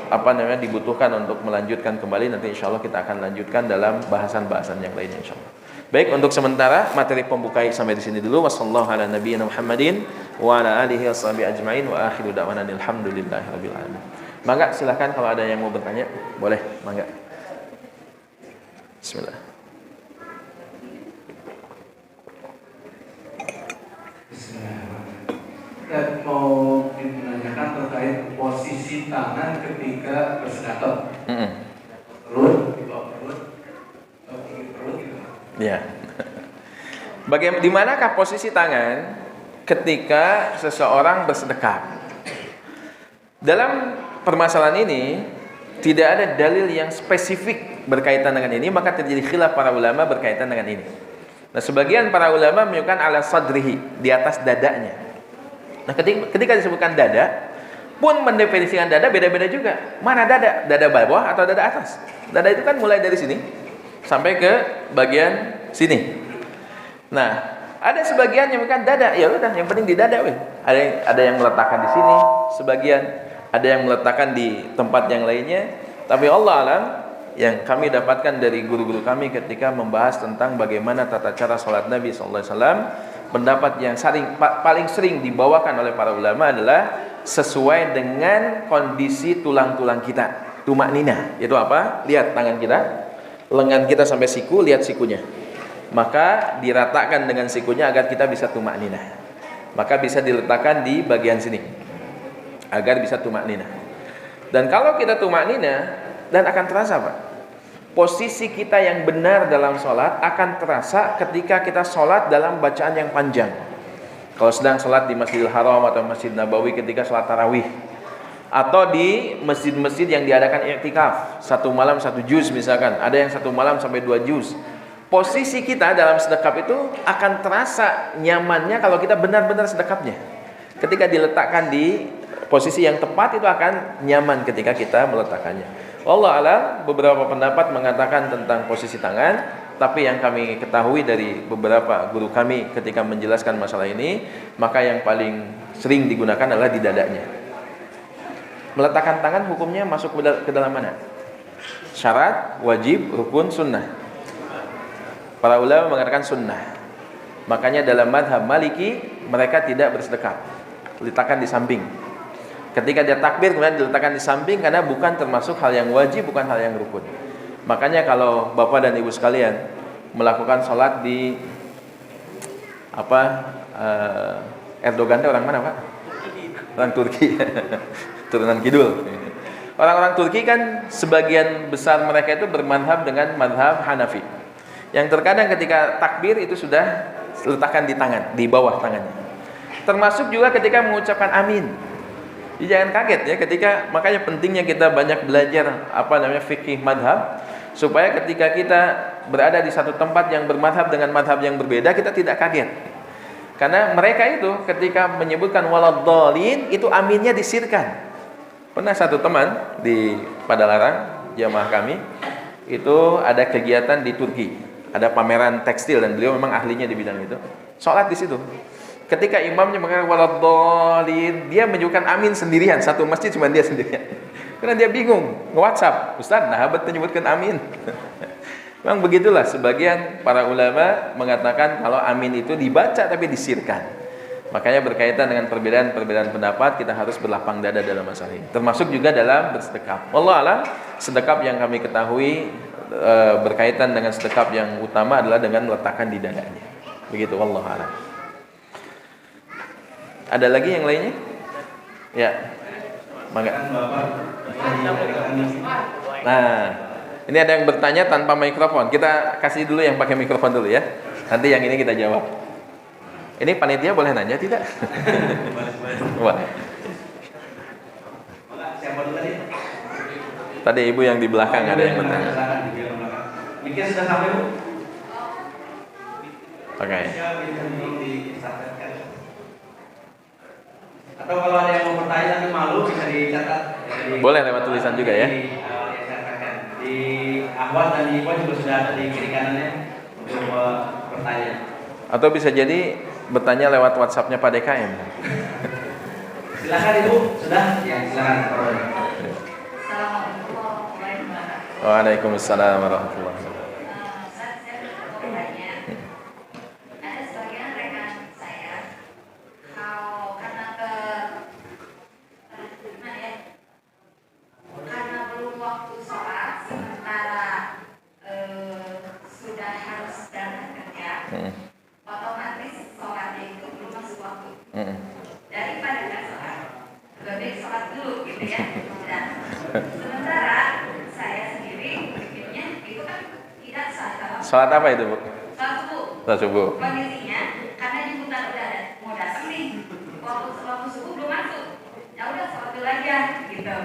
dibutuhkan untuk melanjutkan kembali, nanti insya Allah kita akan lanjutkan dalam bahasan-bahasan yang lainnya insya Allah. Baik, untuk sementara materi pembuka sampai di sini dulu. Wassallallahu ala nabiyyina Muhammadin wa ala alihi washabihi ajmain wa akhiru da'wana alhamdulillahirabbil alamin. Mangga silahkan kalau ada yang mau bertanya, boleh, mangga. Bismillah. Dan mau menanyakan terkait posisi tangan ketika bersedekah. Perut, di bawah perut, atau tinggi perut gitu. Ya. Di manakah posisi tangan ketika seseorang bersedekah? Dalam permasalahan ini tidak ada dalil yang spesifik berkaitan dengan ini, maka terjadi khilaf para ulama berkaitan dengan ini. Nah, sebagian para ulama menyebutkan ala sadrihi, di atas dadanya. Nah, ketika disebutkan dada, pun mendefinisikan dada beda-beda juga. Mana dada? Dada bawah atau dada atas? Dada itu kan mulai dari sini sampai ke bagian sini. Nah, ada sebagian yang bukan dada, ya udah, yang penting di dada, weh. Ada yang meletakkan di sini, sebagian ada yang meletakkan di tempat yang lainnya. Tapi Allah alam, yang kami dapatkan dari guru-guru kami ketika membahas tentang bagaimana tata cara salat Nabi SAW, pendapat yang paling sering dibawakan oleh para ulama adalah sesuai dengan kondisi tulang-tulang kita. Tumaknina, itu apa? Lihat tangan kita, lengan kita sampai siku, lihat sikunya. Maka diratakan dengan sikunya agar kita bisa tumaknina. Maka bisa diletakkan di bagian sini agar bisa tumaknina. Dan kalau kita tumaknina, dan akan terasa Pak, posisi kita yang benar dalam sholat akan terasa ketika kita sholat dalam bacaan yang panjang. Kalau sedang sholat di Masjidil Haram atau Masjid Nabawi ketika sholat tarawih, atau di masjid-masjid yang diadakan i'tikaf, 1 malam 1 juz misalkan, ada yang 1 malam sampai 2 juz. Posisi kita dalam sedekap itu akan terasa nyamannya kalau kita benar-benar sedekapnya. Ketika diletakkan di posisi yang tepat, itu akan nyaman ketika kita meletakkannya. Allah alam, beberapa pendapat mengatakan tentang posisi tangan, tapi yang kami ketahui dari beberapa guru kami ketika menjelaskan masalah ini, maka yang paling sering digunakan adalah di dadanya. Meletakkan tangan hukumnya masuk ke dalam mana? Syarat, wajib, rukun, sunnah. Para ulama mengatakan sunnah. Makanya dalam madhab Maliki mereka tidak bersedekap, letakkan di samping. Ketika dia takbir kemudian diletakkan di samping, karena bukan termasuk hal yang wajib, bukan hal yang rukun. Makanya kalau Bapak dan Ibu sekalian melakukan sholat di Erdogan itu orang mana Pak? Orang Turki. Turunan kidul. Orang-orang Turki kan sebagian besar mereka itu bermadhab dengan madhab Hanafi, yang terkadang ketika takbir itu sudah letakkan di tangan, di bawah tangannya. Termasuk juga ketika mengucapkan amin. Jadi jangan kaget ya makanya pentingnya kita banyak belajar fikih madhab, supaya ketika kita berada di satu tempat yang bermadhab dengan madhab yang berbeda, kita tidak kaget. Karena mereka itu ketika menyebutkan waladhdallin itu aminnya disirkan. Pernah satu teman di Padalarang, jamaah kami, itu ada kegiatan di Turki, ada pameran tekstil dan beliau memang ahlinya di bidang itu. Sholat di situ. Ketika imamnya mengatakan waladhdallin, dia menyebutkan amin sendirian, satu masjid cuma dia sendirian. Karena dia bingung, nge-WhatsApp, Ustaz, nah habat menyebutkan amin. Memang begitulah sebagian para ulama mengatakan kalau amin itu dibaca tapi disirkan. Makanya berkaitan dengan perbedaan pendapat, kita harus berlapang dada dalam masalah ini. Termasuk juga dalam bersedekap. Wallahu a'lam, sedekap yang kami ketahui berkaitan dengan sedekap yang utama adalah dengan meletakkan di dadanya. Begitu, wallahu a'lam. Ada lagi yang lainnya? Ya. Mangga. Nah, ini ada yang bertanya tanpa mikrofon. Kita kasih dulu yang pakai mikrofon dulu ya. Nanti yang ini kita jawab. Ini panitia boleh nanya tidak? Boleh. Tadi ibu yang di belakang ada yang bertanya. Mikir sudah sampai, Bu? Oke. Atau kalau ada yang mau bertanya tapi malu bisa dicatat. Boleh lewat tulisan juga ya. Di Ahwat dan di Ibu juga sudah ada di kiri kanannya untuk bertanya. Atau bisa jadi bertanya lewat WhatsApp-nya Pak DKM. Silakan Ibu, sudah? Ya, silakan. Assalamualaikum warahmatullahi wabarakatuh. Waalaikumsalam warahmatullahi wabarakatuh. Saya mau bertanya, ada sebagian rekan saya, kalau karena gimana ya, karena belum waktu sholat, sementara sudah harus berangkat kerja, otomatis sholatnya itu belum masuk waktu. Daripada nggak sholat, lebih baik sholat dulu gitu ya. Dan sementara saya sendiri bikinnya itu kan tidak sah kalau Sholat apa itu, Bu? sholat subuh. Sholat subuh. Kondisinya karena jemputan udah mau datang nih, waktu subuh belum masuk. Ya udah sholat dulu aja gitu.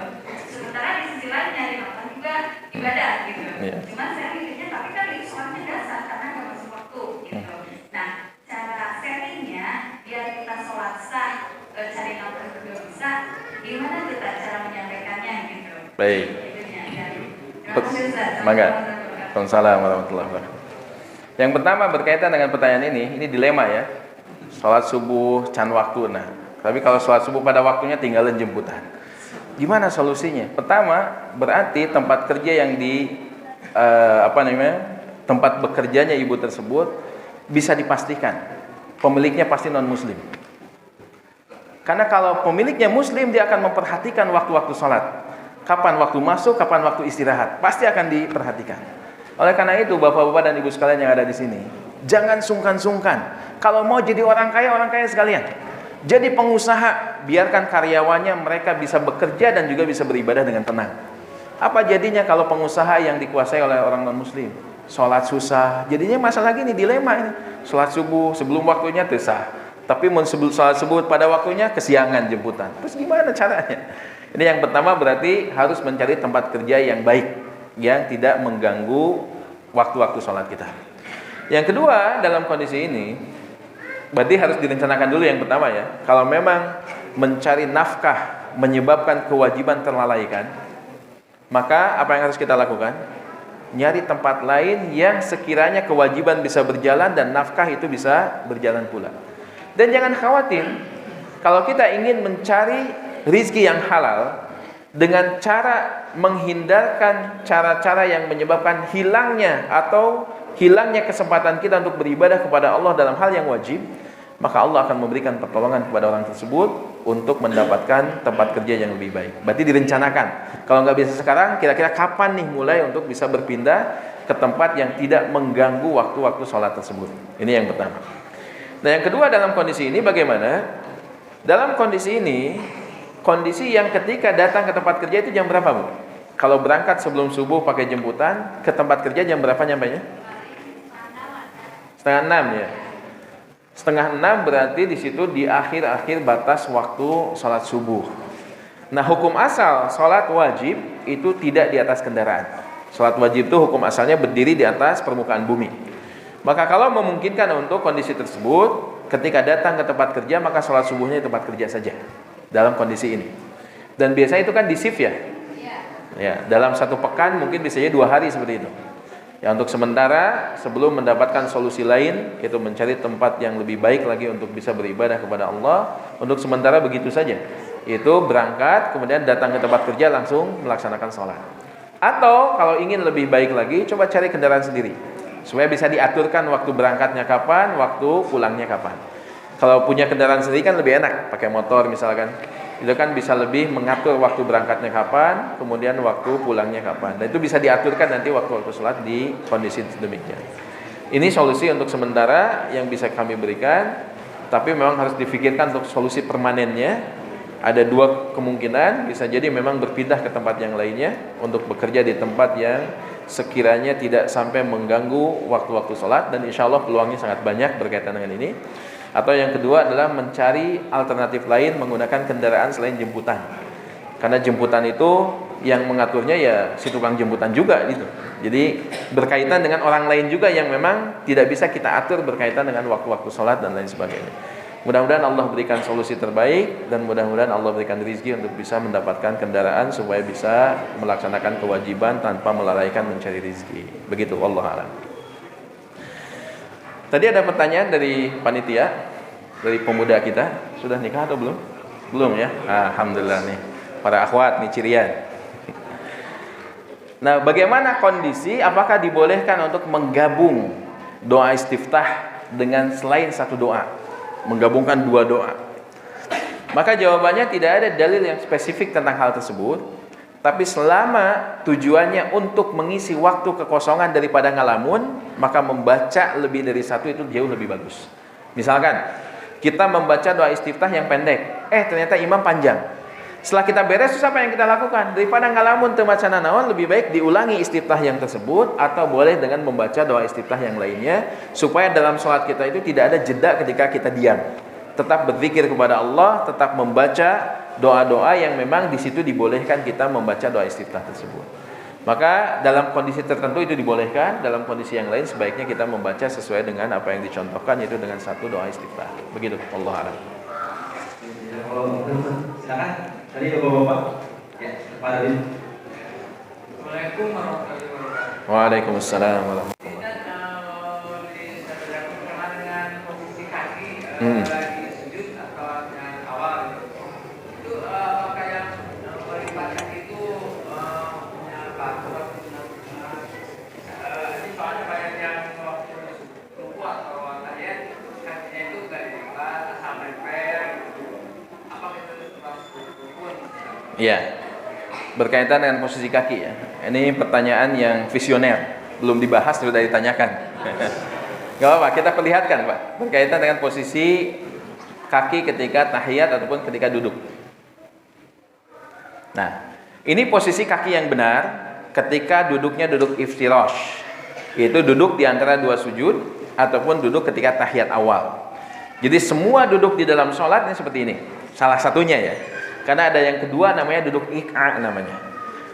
Sementara di sisi lain nyari makan juga ibadah gitu. Iya. Cuman saya mikirnya tapi kan itu sholatnya nggak sah karena nggak masuk waktu gitu. Nah, cara settingnya biar kita sholat sah, cari nafkah juga bisa. Gimana kita cara menyampaikannya gitu? Baik. Itunya dari. Terima kasih Ustaz. Mangga. Waalaikumsalam warahmatullahi wabarakatuh. Yang pertama berkaitan dengan pertanyaan ini dilema ya. Sholat subuh can waktu. Nah, tapi kalau sholat subuh pada waktunya tinggalin jemputan. Gimana solusinya? Pertama, berarti tempat kerja yang tempat bekerjanya ibu tersebut bisa dipastikan pemiliknya pasti non muslim. Karena kalau pemiliknya muslim, dia akan memperhatikan waktu-waktu sholat. Kapan waktu masuk, kapan waktu istirahat, pasti akan diperhatikan. Oleh karena itu, bapak-bapak dan ibu sekalian yang ada di sini, jangan sungkan-sungkan. Kalau mau jadi orang kaya sekalian. Jadi pengusaha, biarkan karyawannya mereka bisa bekerja dan juga bisa beribadah dengan tenang. Apa jadinya kalau pengusaha yang dikuasai oleh orang non-muslim? Sholat susah. Jadinya masalah gini, dilema ini. Sholat subuh sebelum waktunya sah. Tapi sebelum sholat subuh pada waktunya kesiangan jemputan. Terus gimana caranya? Ini yang pertama berarti harus mencari tempat kerja yang baik, yang tidak mengganggu waktu-waktu sholat kita. Yang kedua, dalam kondisi ini berarti harus direncanakan dulu yang pertama ya. Kalau memang mencari nafkah menyebabkan kewajiban terlalaikan, maka apa yang harus kita lakukan? Nyari tempat lain yang sekiranya kewajiban bisa berjalan dan nafkah itu bisa berjalan pula. Dan jangan khawatir, kalau kita ingin mencari rizki yang halal dengan cara menghindarkan cara-cara yang menyebabkan hilangnya kesempatan kita untuk beribadah kepada Allah dalam hal yang wajib, maka Allah akan memberikan pertolongan kepada orang tersebut untuk mendapatkan tempat kerja yang lebih baik. Berarti direncanakan. Kalau nggak bisa sekarang, kira-kira kapan nih mulai untuk bisa berpindah ke tempat yang tidak mengganggu waktu-waktu sholat tersebut. Ini yang pertama. Nah yang kedua, dalam kondisi ini bagaimana? Dalam kondisi ini, kondisi yang ketika datang ke tempat kerja itu jam berapa, Bu? Kalau berangkat sebelum subuh pakai jemputan, ke tempat kerja jam berapa nyampainya? 5:30 ya. 5:30 berarti di situ di akhir-akhir batas waktu sholat subuh. Nah hukum asal sholat wajib itu tidak di atas kendaraan. Sholat wajib itu hukum asalnya berdiri di atas permukaan bumi. Maka kalau memungkinkan untuk kondisi tersebut, ketika datang ke tempat kerja maka sholat subuhnya di tempat kerja saja dalam kondisi ini. Dan biasanya itu kan di shift ya. Ya, dalam satu pekan mungkin bisa jadi 2 hari seperti itu. Ya, untuk sementara sebelum mendapatkan solusi lain, yaitu mencari tempat yang lebih baik lagi untuk bisa beribadah kepada Allah, untuk sementara begitu saja. Itu berangkat kemudian datang ke tempat kerja langsung melaksanakan sholat. Atau kalau ingin lebih baik lagi, coba cari kendaraan sendiri supaya bisa diaturkan waktu berangkatnya kapan, waktu pulangnya kapan. Kalau punya kendaraan sendiri kan lebih enak, pakai motor misalkan. Itu kan bisa lebih mengatur waktu berangkatnya kapan, kemudian waktu pulangnya kapan. Dan itu bisa diaturkan nanti waktu-waktu sholat di kondisi demikian. Ini solusi untuk sementara yang bisa kami berikan, tapi memang harus difikirkan untuk solusi permanennya. Ada 2 kemungkinan, bisa jadi memang berpindah ke tempat yang lainnya untuk bekerja di tempat yang sekiranya tidak sampai mengganggu waktu-waktu sholat, dan insya Allah peluangnya sangat banyak berkaitan dengan ini. Atau yang kedua adalah mencari alternatif lain menggunakan kendaraan selain jemputan. Karena jemputan itu yang mengaturnya ya si tukang jemputan juga gitu. Jadi berkaitan dengan orang lain juga yang memang tidak bisa kita atur berkaitan dengan waktu-waktu sholat dan lain sebagainya. Mudah-mudahan Allah berikan solusi terbaik dan mudah-mudahan Allah berikan rezeki untuk bisa mendapatkan kendaraan supaya bisa melaksanakan kewajiban tanpa melalaikan mencari rezeki. Begitu, wallahu a'lam. Tadi ada pertanyaan dari panitia, dari pemuda kita. Sudah nikah atau belum? Belum ya? Alhamdulillah nih. Para akhwat nih cirian. Nah, bagaimana kondisi? Apakah dibolehkan untuk menggabung doa istiftah dengan selain satu doa? Menggabungkan 2 doa. Maka jawabannya tidak ada dalil yang spesifik tentang hal tersebut. Tapi selama tujuannya untuk mengisi waktu kekosongan daripada ngalamun, maka membaca lebih dari 1 itu jauh lebih bagus. Misalkan kita membaca doa istiftah yang pendek, ternyata imam panjang. Setelah kita beres, terus apa yang kita lakukan? Daripada ngalamun teu macana naon, lebih baik diulangi istiftah yang tersebut, atau boleh dengan membaca doa istiftah yang lainnya, supaya dalam sholat kita itu tidak ada jeda ketika kita diam. Tetap berzikir kepada Allah, tetap membaca doa-doa yang memang di situ dibolehkan kita membaca doa istiftah tersebut. Maka dalam kondisi tertentu itu dibolehkan, dalam kondisi yang lain sebaiknya kita membaca sesuai dengan apa yang dicontohkan, yaitu dengan 1 doa istiftah. Begitu, Allah a'lam. Silakan. Tadi Bapak-bapak. Ya, Pak Adin. Assalamualaikum warahmatullahi wabarakatuh. Waalaikumsalam warahmatullahi wabarakatuh. Berkenaan dengan posisi kaki lagi sujud atau yang awal itu apakah yang melipat kaki itu punya faktor ini soalnya banyak yang waktu ruku atau tahiyat kakinya itu gak dilipat asal nempel gitu. Apakah itu termasuk rukun? Iya. Berkaitan dengan posisi kaki ya. Ini pertanyaan yang visioner, belum dibahas sudah ditanyakan. Gak apa-apa, kita perlihatkan Pak. Berkaitan dengan posisi kaki ketika tahiyat ataupun ketika duduk. Nah, ini posisi kaki yang benar ketika duduknya duduk iftirash, yaitu duduk di antara 2 sujud ataupun duduk ketika tahiyat awal. Jadi semua duduk di dalam sholat ini seperti ini. Salah satunya ya. Karena ada yang kedua namanya duduk iq'a namanya.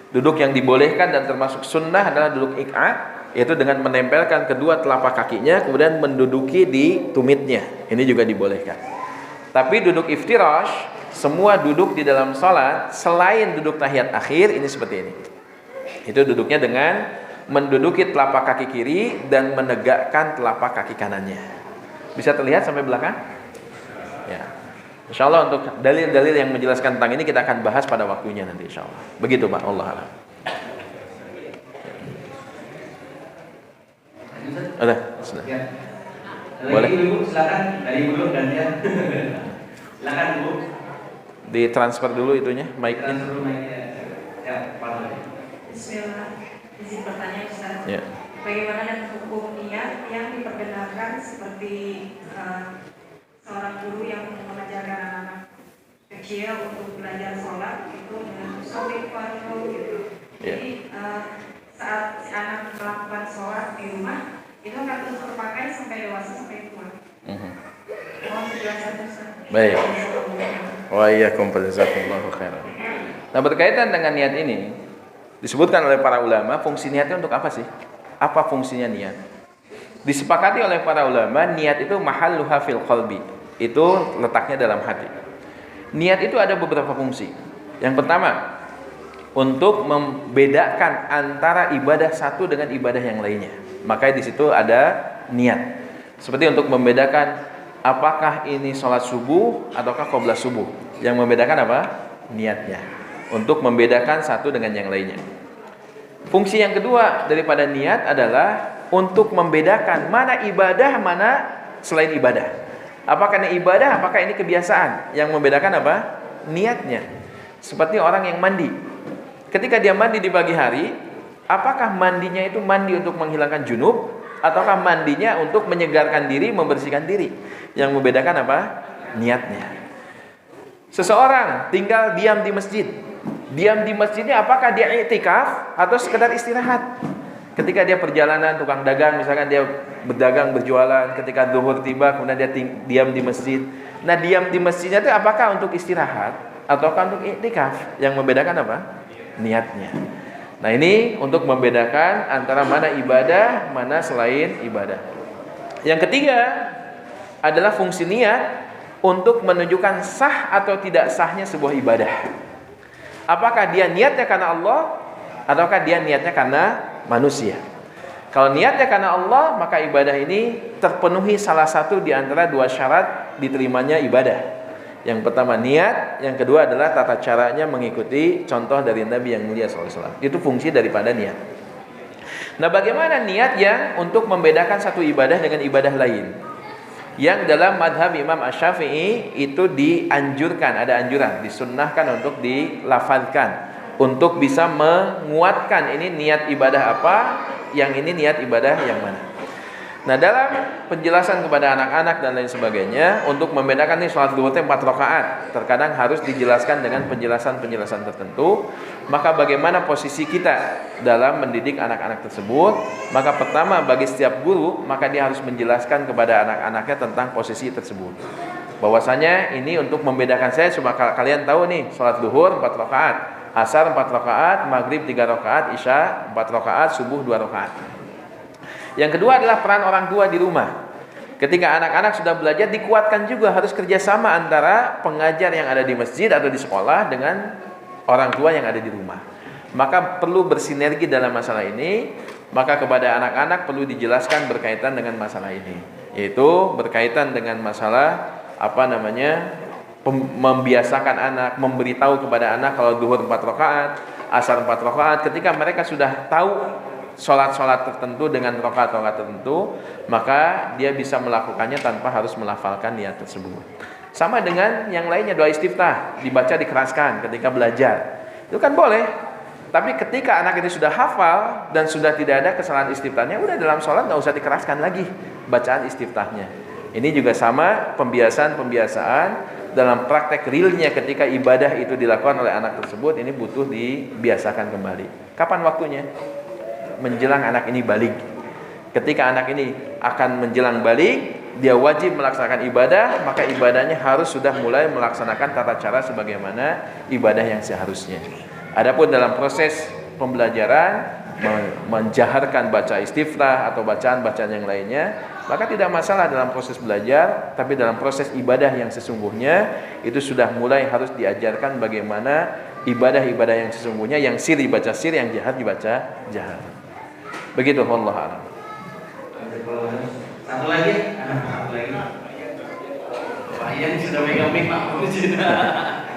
Duduk yang dibolehkan dan termasuk sunnah adalah duduk iq'a, yaitu dengan menempelkan kedua telapak kakinya kemudian menduduki di tumitnya. Ini juga dibolehkan. Tapi duduk iftirash, semua duduk di dalam sholat selain duduk tahiyat akhir ini seperti ini. Itu duduknya dengan menduduki telapak kaki kiri dan menegakkan telapak kaki kanannya. Bisa terlihat sampai belakang? Ya. Insyaallah untuk dalil-dalil yang menjelaskan tentang ini kita akan bahas pada waktunya nanti insyaallah. Begitu Pak, Allah a'lam. Ada, sudah. Ya. Boleh. Ibu, silakan dari Ibu dulu gantian. Silakan Bu. Ditransfer dulu itunya, mic-nya. Transfer mic-nya. Ya, Pak. Bismillah, izin bertanya Ustaz. Ya. Bagaimana dengan hukum niat yang diperdengarkan seperti seorang guru yang mengajarkan anak-anak kecil untuk belajar sholat itu dengan sholat fardu gitu. Ya. Jadi saat si anak melakukan sholat di rumah itu akan terus terpakai sampai dewasa sampai tua. Mohon penjelasan Ustaz. Baik. Wa iyyakum jazakumullahu khairan. Nah, berkaitan dengan niat ini disebutkan oleh para ulama, fungsi niatnya untuk apa sih? Apa fungsinya niat? Disepakati oleh para ulama, niat itu mahalluha fil qalbi. Itu letaknya dalam hati. Niat itu ada beberapa fungsi. Yang pertama, untuk membedakan antara ibadah satu dengan ibadah yang lainnya. Makanya di situ ada niat. Seperti untuk membedakan apakah ini sholat subuh ataukah qabla subuh. Yang membedakan apa? Niatnya. Untuk membedakan satu dengan yang lainnya. Fungsi yang kedua daripada niat adalah untuk membedakan mana ibadah, mana selain ibadah. Apakah ini ibadah, apakah ini kebiasaan. Yang membedakan apa? Niatnya. Seperti orang yang mandi. Ketika dia mandi di pagi hari, apakah mandinya itu mandi untuk menghilangkan junub, ataukah mandinya untuk menyegarkan diri, membersihkan diri? Yang membedakan apa? Niatnya. Seseorang tinggal diam di masjid. Diam di masjidnya apakah dia i'tikaf atau sekedar istirahat? Ketika dia perjalanan, tukang dagang, misalkan dia berdagang, berjualan, ketika zuhur tiba, kemudian dia diam di masjid. Nah, diam di masjidnya itu apakah untuk istirahat ataukah untuk i'tikaf? Yang membedakan apa? Niatnya. Nah, ini untuk membedakan antara mana ibadah, mana selain ibadah. Yang ketiga adalah fungsi niat untuk menunjukkan sah atau tidak sahnya sebuah ibadah. Apakah dia niatnya karena Allah ataukah dia niatnya karena manusia? Kalau niatnya karena Allah, maka ibadah ini terpenuhi salah satu di antara dua syarat diterimanya ibadah. Yang pertama niat, yang kedua adalah tata caranya mengikuti contoh dari Nabi yang mulia SAW. Itu fungsi daripada niat. Nah, bagaimana niat yang untuk membedakan satu ibadah dengan ibadah lain? Yang dalam madhab Imam Asy-Syafi'i itu dianjurkan, ada anjuran, disunnahkan untuk dilafadzkan, untuk bisa menguatkan ini niat ibadah apa, yang ini niat ibadah yang mana. Nah, dalam penjelasan kepada anak-anak dan lain sebagainya, untuk membedakan nih sholat zuhur 4 rakaat, terkadang harus dijelaskan dengan penjelasan-penjelasan tertentu. Maka bagaimana posisi kita dalam mendidik anak-anak tersebut? Maka pertama, bagi setiap guru, maka dia harus menjelaskan kepada anak-anaknya tentang posisi tersebut. Bahwasanya ini untuk membedakan saya, supaya kalian tahu nih, sholat zuhur 4 rakaat, asar 4 rakaat, maghrib 3 rakaat, isya 4 rakaat, subuh 2 rakaat. Yang kedua adalah peran orang tua di rumah. Ketika anak-anak sudah belajar, dikuatkan juga harus kerjasama antara pengajar yang ada di masjid atau di sekolah dengan orang tua yang ada di rumah. Maka perlu bersinergi dalam masalah ini. Maka kepada anak-anak perlu dijelaskan berkaitan dengan masalah ini, yaitu berkaitan dengan masalah membiasakan anak, memberitahu kepada anak kalau zuhur 4 rakaat, asar 4 rakaat. Ketika mereka sudah tahu sholat-sholat tertentu dengan rakaat-rakaat tertentu, maka dia bisa melakukannya tanpa harus melafalkan niat tersebut. Sama dengan yang lainnya, doa istiftah dibaca dikeraskan ketika belajar, itu kan boleh. Tapi ketika anak itu sudah hafal dan sudah tidak ada kesalahan istiftahnya, udah dalam sholat nggak usah dikeraskan lagi bacaan istiftahnya. Ini juga sama, pembiasaan dalam praktek realnya ketika ibadah itu dilakukan oleh anak tersebut, ini butuh dibiasakan kembali. Kapan waktunya? Menjelang anak ini balik. Ketika anak ini akan menjelang balik, dia wajib melaksanakan ibadah, maka ibadahnya harus sudah mulai melaksanakan tata cara sebagaimana ibadah yang seharusnya. Adapun dalam proses pembelajaran, menjaharkan baca istiftah atau bacaan-bacaan yang lainnya, maka tidak masalah dalam proses belajar. Tapi dalam proses ibadah yang sesungguhnya, itu sudah mulai harus diajarkan bagaimana ibadah-ibadah yang sesungguhnya, yang sir dibaca sir, yang jahat dibaca jahat. Begitu, wallahu a'lam. Satu lagi. Pak Ian sudah megang mic, Pak.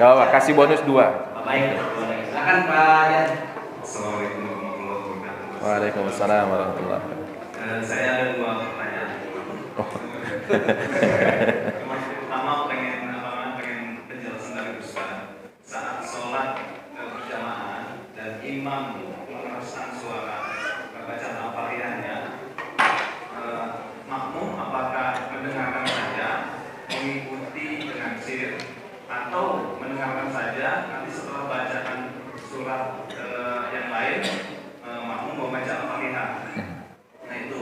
Kalau kasih bonus 2. Baik, silakan Pak Ian. Assalamualaikum warahmatullahi wabarakatuh. Waalaikumsalam warahmatullahi wabarakatuh. Saya ada 2 pertanyaan. Pertama pengen penjelasan dari Ustaz. Saat sholat berjamaah dan imam mengeraskan suara bacaan Al-Fatihahnya, makmum apakah mendengarkan saja, mengikuti dengan sir, atau mendengarkan saja, nanti setelah bacaan surat yang lain, makmum membaca Al-Fatihah. Nah itu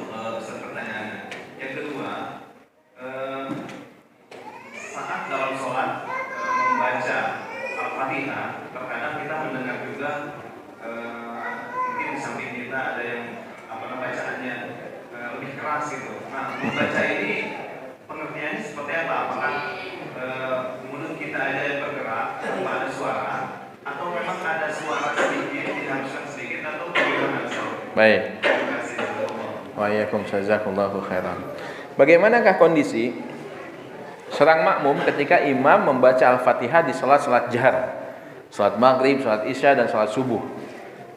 pertanyaannya. Yang kedua, saat dalam sholat membaca Al-Fatihah, terkadang kita mendengar juga mungkin di samping kita ada yang bacaannya lebih keras keras gitu. Nah, membaca ini pengertiannya seperti apa? Apakah mulut kita aja yang bergerak tanpa ada suara, atau memang ada suara sedikit, diharuskan sedikit, atau bagaimana? Baik. Terima kasih. Waalaikumsalam khairan. Bagaimanakah kondisi seorang makmum ketika imam membaca Al-Fatihah di salat jahar, salat maghrib, salat isya, dan salat subuh?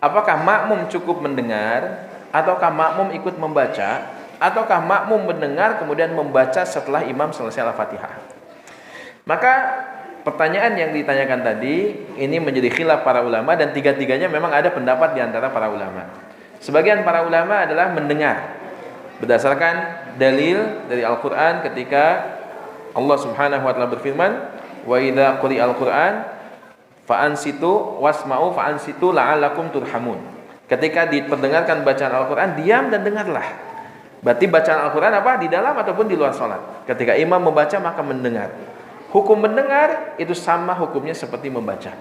Apakah makmum cukup mendengar, ataukah makmum ikut membaca, ataukah makmum mendengar kemudian membaca setelah imam selesai Al-Fatihah? Maka pertanyaan yang ditanyakan tadi ini menjadi khilaf para ulama, dan tiga-tiganya memang ada pendapat di antara para ulama. Sebagian para ulama adalah mendengar berdasarkan dalil dari Al-Quran ketika Allah Subhanahu wa ta'ala berfirman, wa idza quri'al Qur'an fa'ansitu wasma'u fa'ansitu la'allakum turhamun. Ketika diperdengarkan bacaan Al-Quran, diam dan dengarlah. Berarti bacaan Al-Quran apa? Di dalam ataupun di luar salat. Ketika imam membaca maka mendengar. Hukum mendengar itu sama hukumnya seperti membaca.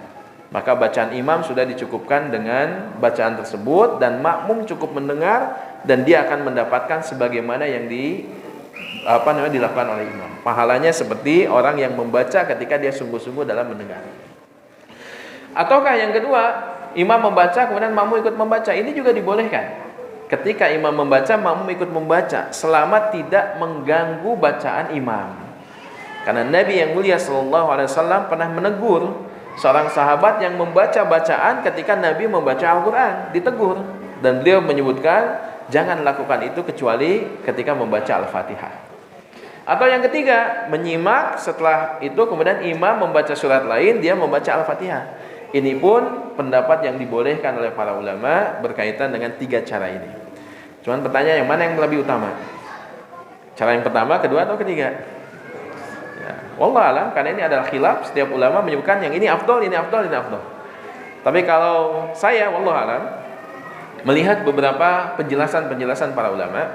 Maka bacaan imam sudah dicukupkan dengan bacaan tersebut, dan makmum cukup mendengar, dan dia akan mendapatkan sebagaimana yang dilakukan oleh imam. Pahalanya seperti orang yang membaca ketika dia sungguh-sungguh dalam mendengar. Ataukah yang kedua, imam membaca kemudian makmum ikut membaca? Ini juga dibolehkan. Ketika imam membaca, makmum ikut membaca selama tidak mengganggu bacaan imam. Karena Nabi yang mulia sallallahu alaihi wasallam pernah menegur seorang sahabat yang membaca bacaan ketika Nabi membaca Al-Quran, ditegur, dan beliau menyebutkan jangan lakukan itu kecuali ketika membaca Al-Fatihah. Atau yang ketiga, menyimak setelah itu kemudian imam membaca surat lain, dia membaca Al-Fatihah. Ini pun pendapat yang dibolehkan oleh para ulama berkaitan dengan tiga cara ini. Cuman pertanyaan yang mana yang lebih utama? Cara yang pertama, kedua, atau ketiga? Wallah alam, karena ini adalah khilaf, setiap ulama menyebutkan yang ini afdol, ini afdol, ini afdol. Tapi kalau saya, wallah alam, melihat beberapa penjelasan para ulama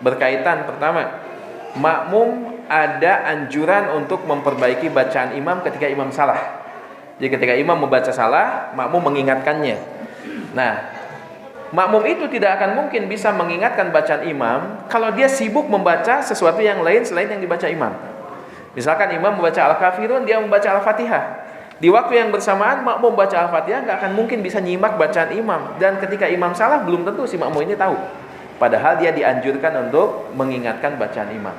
berkaitan, pertama, makmum ada anjuran untuk memperbaiki bacaan imam ketika imam salah. Jadi ketika imam membaca salah, makmum mengingatkannya. Nah, makmum itu tidak akan mungkin bisa mengingatkan bacaan imam kalau dia sibuk membaca sesuatu yang lain selain yang dibaca imam. Misalkan imam membaca Al-Kafirun, dia membaca Al-Fatihah. Di waktu yang bersamaan makmum membaca Al-Fatihah, gak akan mungkin bisa nyimak bacaan imam. Dan ketika imam salah, belum tentu si makmum ini tahu. Padahal dia dianjurkan untuk mengingatkan bacaan imam.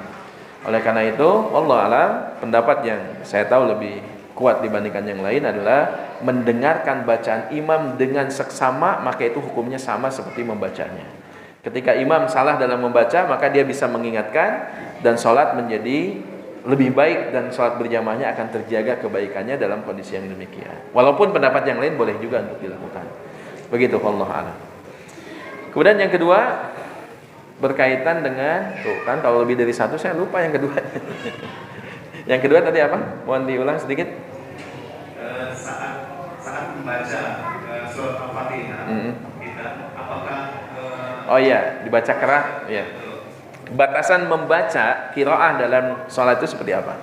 Oleh karena itu, wallahu alam, pendapat yang saya tahu lebih kuat dibandingkan yang lain adalah mendengarkan bacaan imam dengan seksama, maka itu hukumnya sama seperti membacanya. Ketika imam salah dalam membaca, maka dia bisa mengingatkan, dan sholat menjadi lebih baik, dan sholat berjamaahnya akan terjaga kebaikannya dalam kondisi yang demikian. Walaupun pendapat yang lain boleh juga untuk dilakukan. Begitu, wallahu a'lam. Kemudian yang kedua berkaitan dengan, tuh kan kalau lebih dari satu saya lupa yang kedua. Yang kedua tadi apa? Mohon diulang sedikit. Saat membaca surat Al-Fatihah, kita apakah oh iya, dibaca keras, ya. Batasan membaca qiraah dalam sholat itu seperti apa?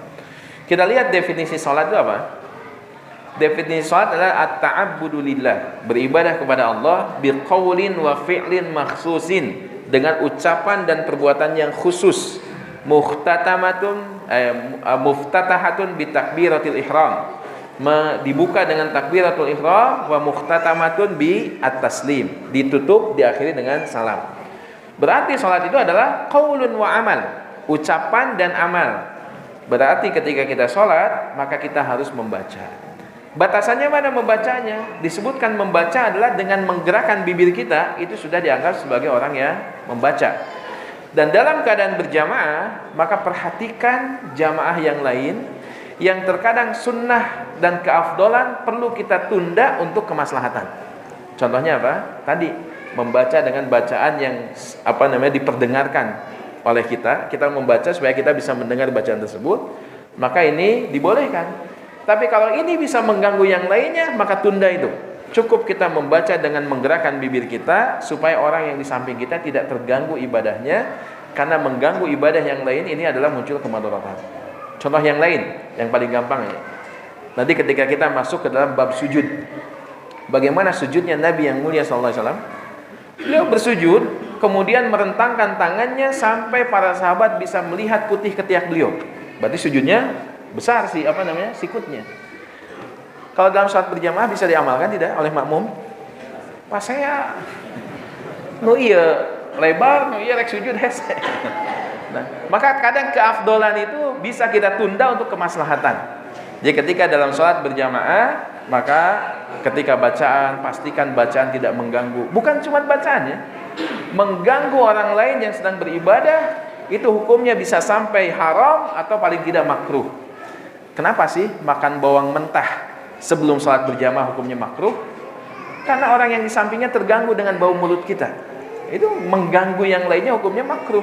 Kita lihat definisi sholat itu apa? Definisi sholat adalah at-ta'abbudu lillah, beribadah kepada Allah biqaulin wa fi'lin makhsusin, dengan ucapan dan perbuatan yang khusus. Muftatahatun bitakbiratil ihram, dibuka dengan takbiratul ihram, wa muhtatamatun bi at-taslim, ditutup diakhiri dengan salam. Berarti sholat itu adalah qaulun wa amal, ucapan dan amal. Berarti ketika kita sholat, maka kita harus membaca. Batasannya mana membacanya? Disebutkan membaca adalah dengan menggerakkan bibir kita, itu sudah dianggap sebagai orang yang membaca. Dan dalam keadaan berjamaah, maka perhatikan jamaah yang lain, yang terkadang sunnah dan keafdolan perlu kita tunda untuk kemaslahatan. Contohnya apa? Tadi membaca dengan bacaan yang diperdengarkan oleh kita membaca supaya kita bisa mendengar bacaan tersebut, maka ini dibolehkan. Tapi kalau ini bisa mengganggu yang lainnya, maka tunda itu. Cukup kita membaca dengan menggerakkan bibir kita supaya orang yang di samping kita tidak terganggu ibadahnya, karena mengganggu ibadah yang lain ini adalah muncul kemadharatan. Contoh yang lain, yang paling gampang ya. Nanti ketika kita masuk ke dalam bab sujud, bagaimana sujudnya Nabi yang mulia sallallahu alaihi wasallam? Beliau bersujud kemudian merentangkan tangannya sampai para sahabat bisa melihat putih ketiak beliau. Berarti sujudnya besar sih, sikutnya. Kalau dalam salat berjamaah bisa diamalkan tidak oleh makmum? Pas saya lebar, rek sujud hese. Nah, maka kadang keafdolan itu bisa kita tunda untuk kemaslahatan. Jadi ketika dalam salat berjamaah, maka ketika bacaan, pastikan bacaan tidak mengganggu. Bukan cuma bacaannya, mengganggu orang lain yang sedang beribadah, itu hukumnya bisa sampai haram atau paling tidak makruh. Kenapa sih makan bawang mentah sebelum salat berjamaah hukumnya makruh? Karena orang yang di sampingnya terganggu dengan bau mulut kita. Itu mengganggu yang lainnya hukumnya makruh.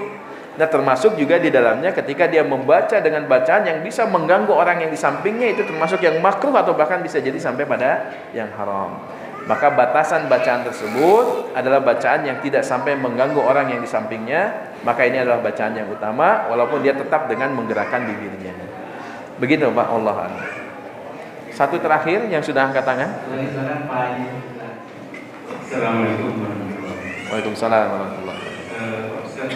Nah, termasuk juga di dalamnya ketika dia membaca dengan bacaan yang bisa mengganggu orang yang di sampingnya, itu termasuk yang makruh atau bahkan bisa jadi sampai pada yang haram. Maka batasan bacaan tersebut adalah bacaan yang tidak sampai mengganggu orang yang di sampingnya. Maka ini adalah bacaan yang utama, walaupun dia tetap dengan menggerakkan bibirnya. Begitu Pak, Allah a'lam. Satu terakhir yang sudah angkat tangan. Assalamualaikum warahmatullahi wabarakatuh. Waalaikumsalam warahmatullahi wabarakatuh. Ustaz,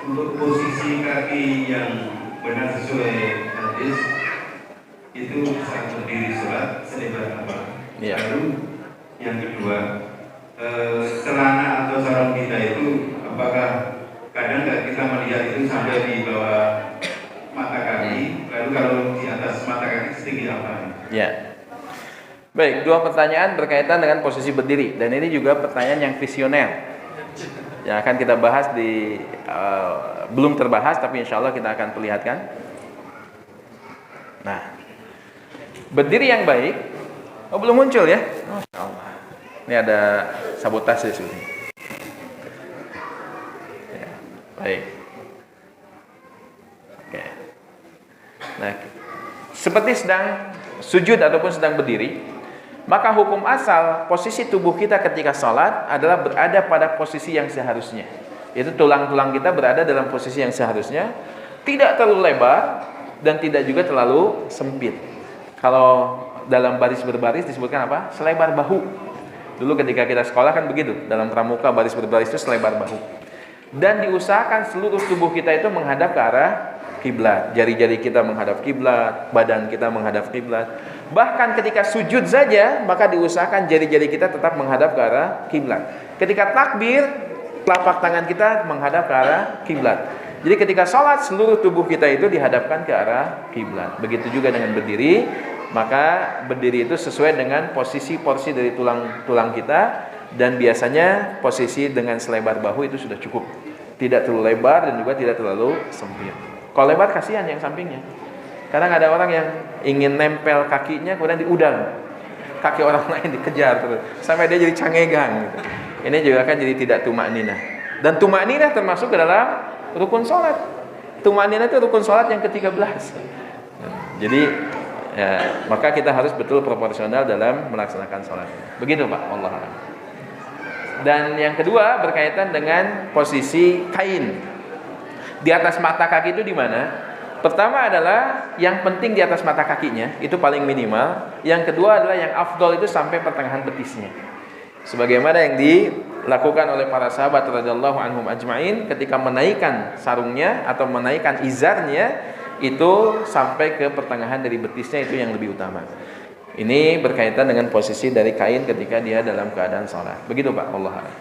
untuk posisi kaki yang benar sesuai hadis itu saat berdiri sholat selebar apa? Ya. Lalu yang kedua, celana atau sarung kita itu apakah kadang kita melihat itu sampai di bawah mata kaki, lalu kalau di atas mata kaki setinggi apa? Ya. Baik, dua pertanyaan berkaitan dengan posisi berdiri, dan ini juga pertanyaan yang visioner yang akan kita bahas belum terbahas, tapi insya Allah kita akan perlihatkan. Nah, berdiri yang baik, belum muncul ya? Masya Allah. Ini ada sabotase sini. Ya, baik. Oke. Nah, seperti sedang sujud ataupun sedang berdiri, maka hukum asal posisi tubuh kita ketika sholat adalah berada pada posisi yang seharusnya. Itu tulang-tulang kita berada dalam posisi yang seharusnya, tidak terlalu lebar dan tidak juga terlalu sempit. Kalau dalam baris berbaris disebutkan apa? Selebar bahu. Dulu ketika kita sekolah kan begitu, dalam pramuka baris berbaris itu selebar bahu. Dan diusahakan seluruh tubuh kita itu menghadap ke arah kiblat. Jari-jari kita menghadap kiblat, badan kita menghadap kiblat. Bahkan ketika sujud saja, maka diusahakan jari-jari kita tetap menghadap ke arah kiblat. Ketika takbir, telapak tangan kita menghadap ke arah kiblat. Jadi ketika sholat, seluruh tubuh kita itu dihadapkan ke arah kiblat. Begitu juga dengan berdiri, maka berdiri itu sesuai dengan posisi porsi dari tulang kita, dan biasanya posisi dengan selebar bahu itu sudah cukup. Tidak terlalu lebar dan juga tidak terlalu sempit. Kalau lebar kasihan yang sampingnya. Kadang ada orang yang ingin nempel kakinya kemudian diudang, kaki orang lain dikejar terus sampai dia jadi cangegang gitu. Ini juga kan jadi tidak tumakninah. Dan tumakninah termasuk ke dalam rukun sholat. Tumakninah itu rukun sholat yang ke-13. Jadi ya, maka kita harus betul proporsional dalam melaksanakan sholat. Begitu Pak, Allah a'lam. Dan yang kedua berkaitan dengan posisi kain di atas mata kaki itu di mana? Pertama adalah yang penting di atas mata kakinya, itu paling minimal. Yang kedua adalah yang afdol itu sampai pertengahan betisnya. Sebagaimana yang dilakukan oleh para sahabat radhiyallahu anhum ajma'in ketika menaikkan sarungnya atau menaikkan izarnya itu sampai ke pertengahan dari betisnya, itu yang lebih utama. Ini berkaitan dengan posisi dari kain ketika dia dalam keadaan sholat. Begitu Pak, Allah a'lam.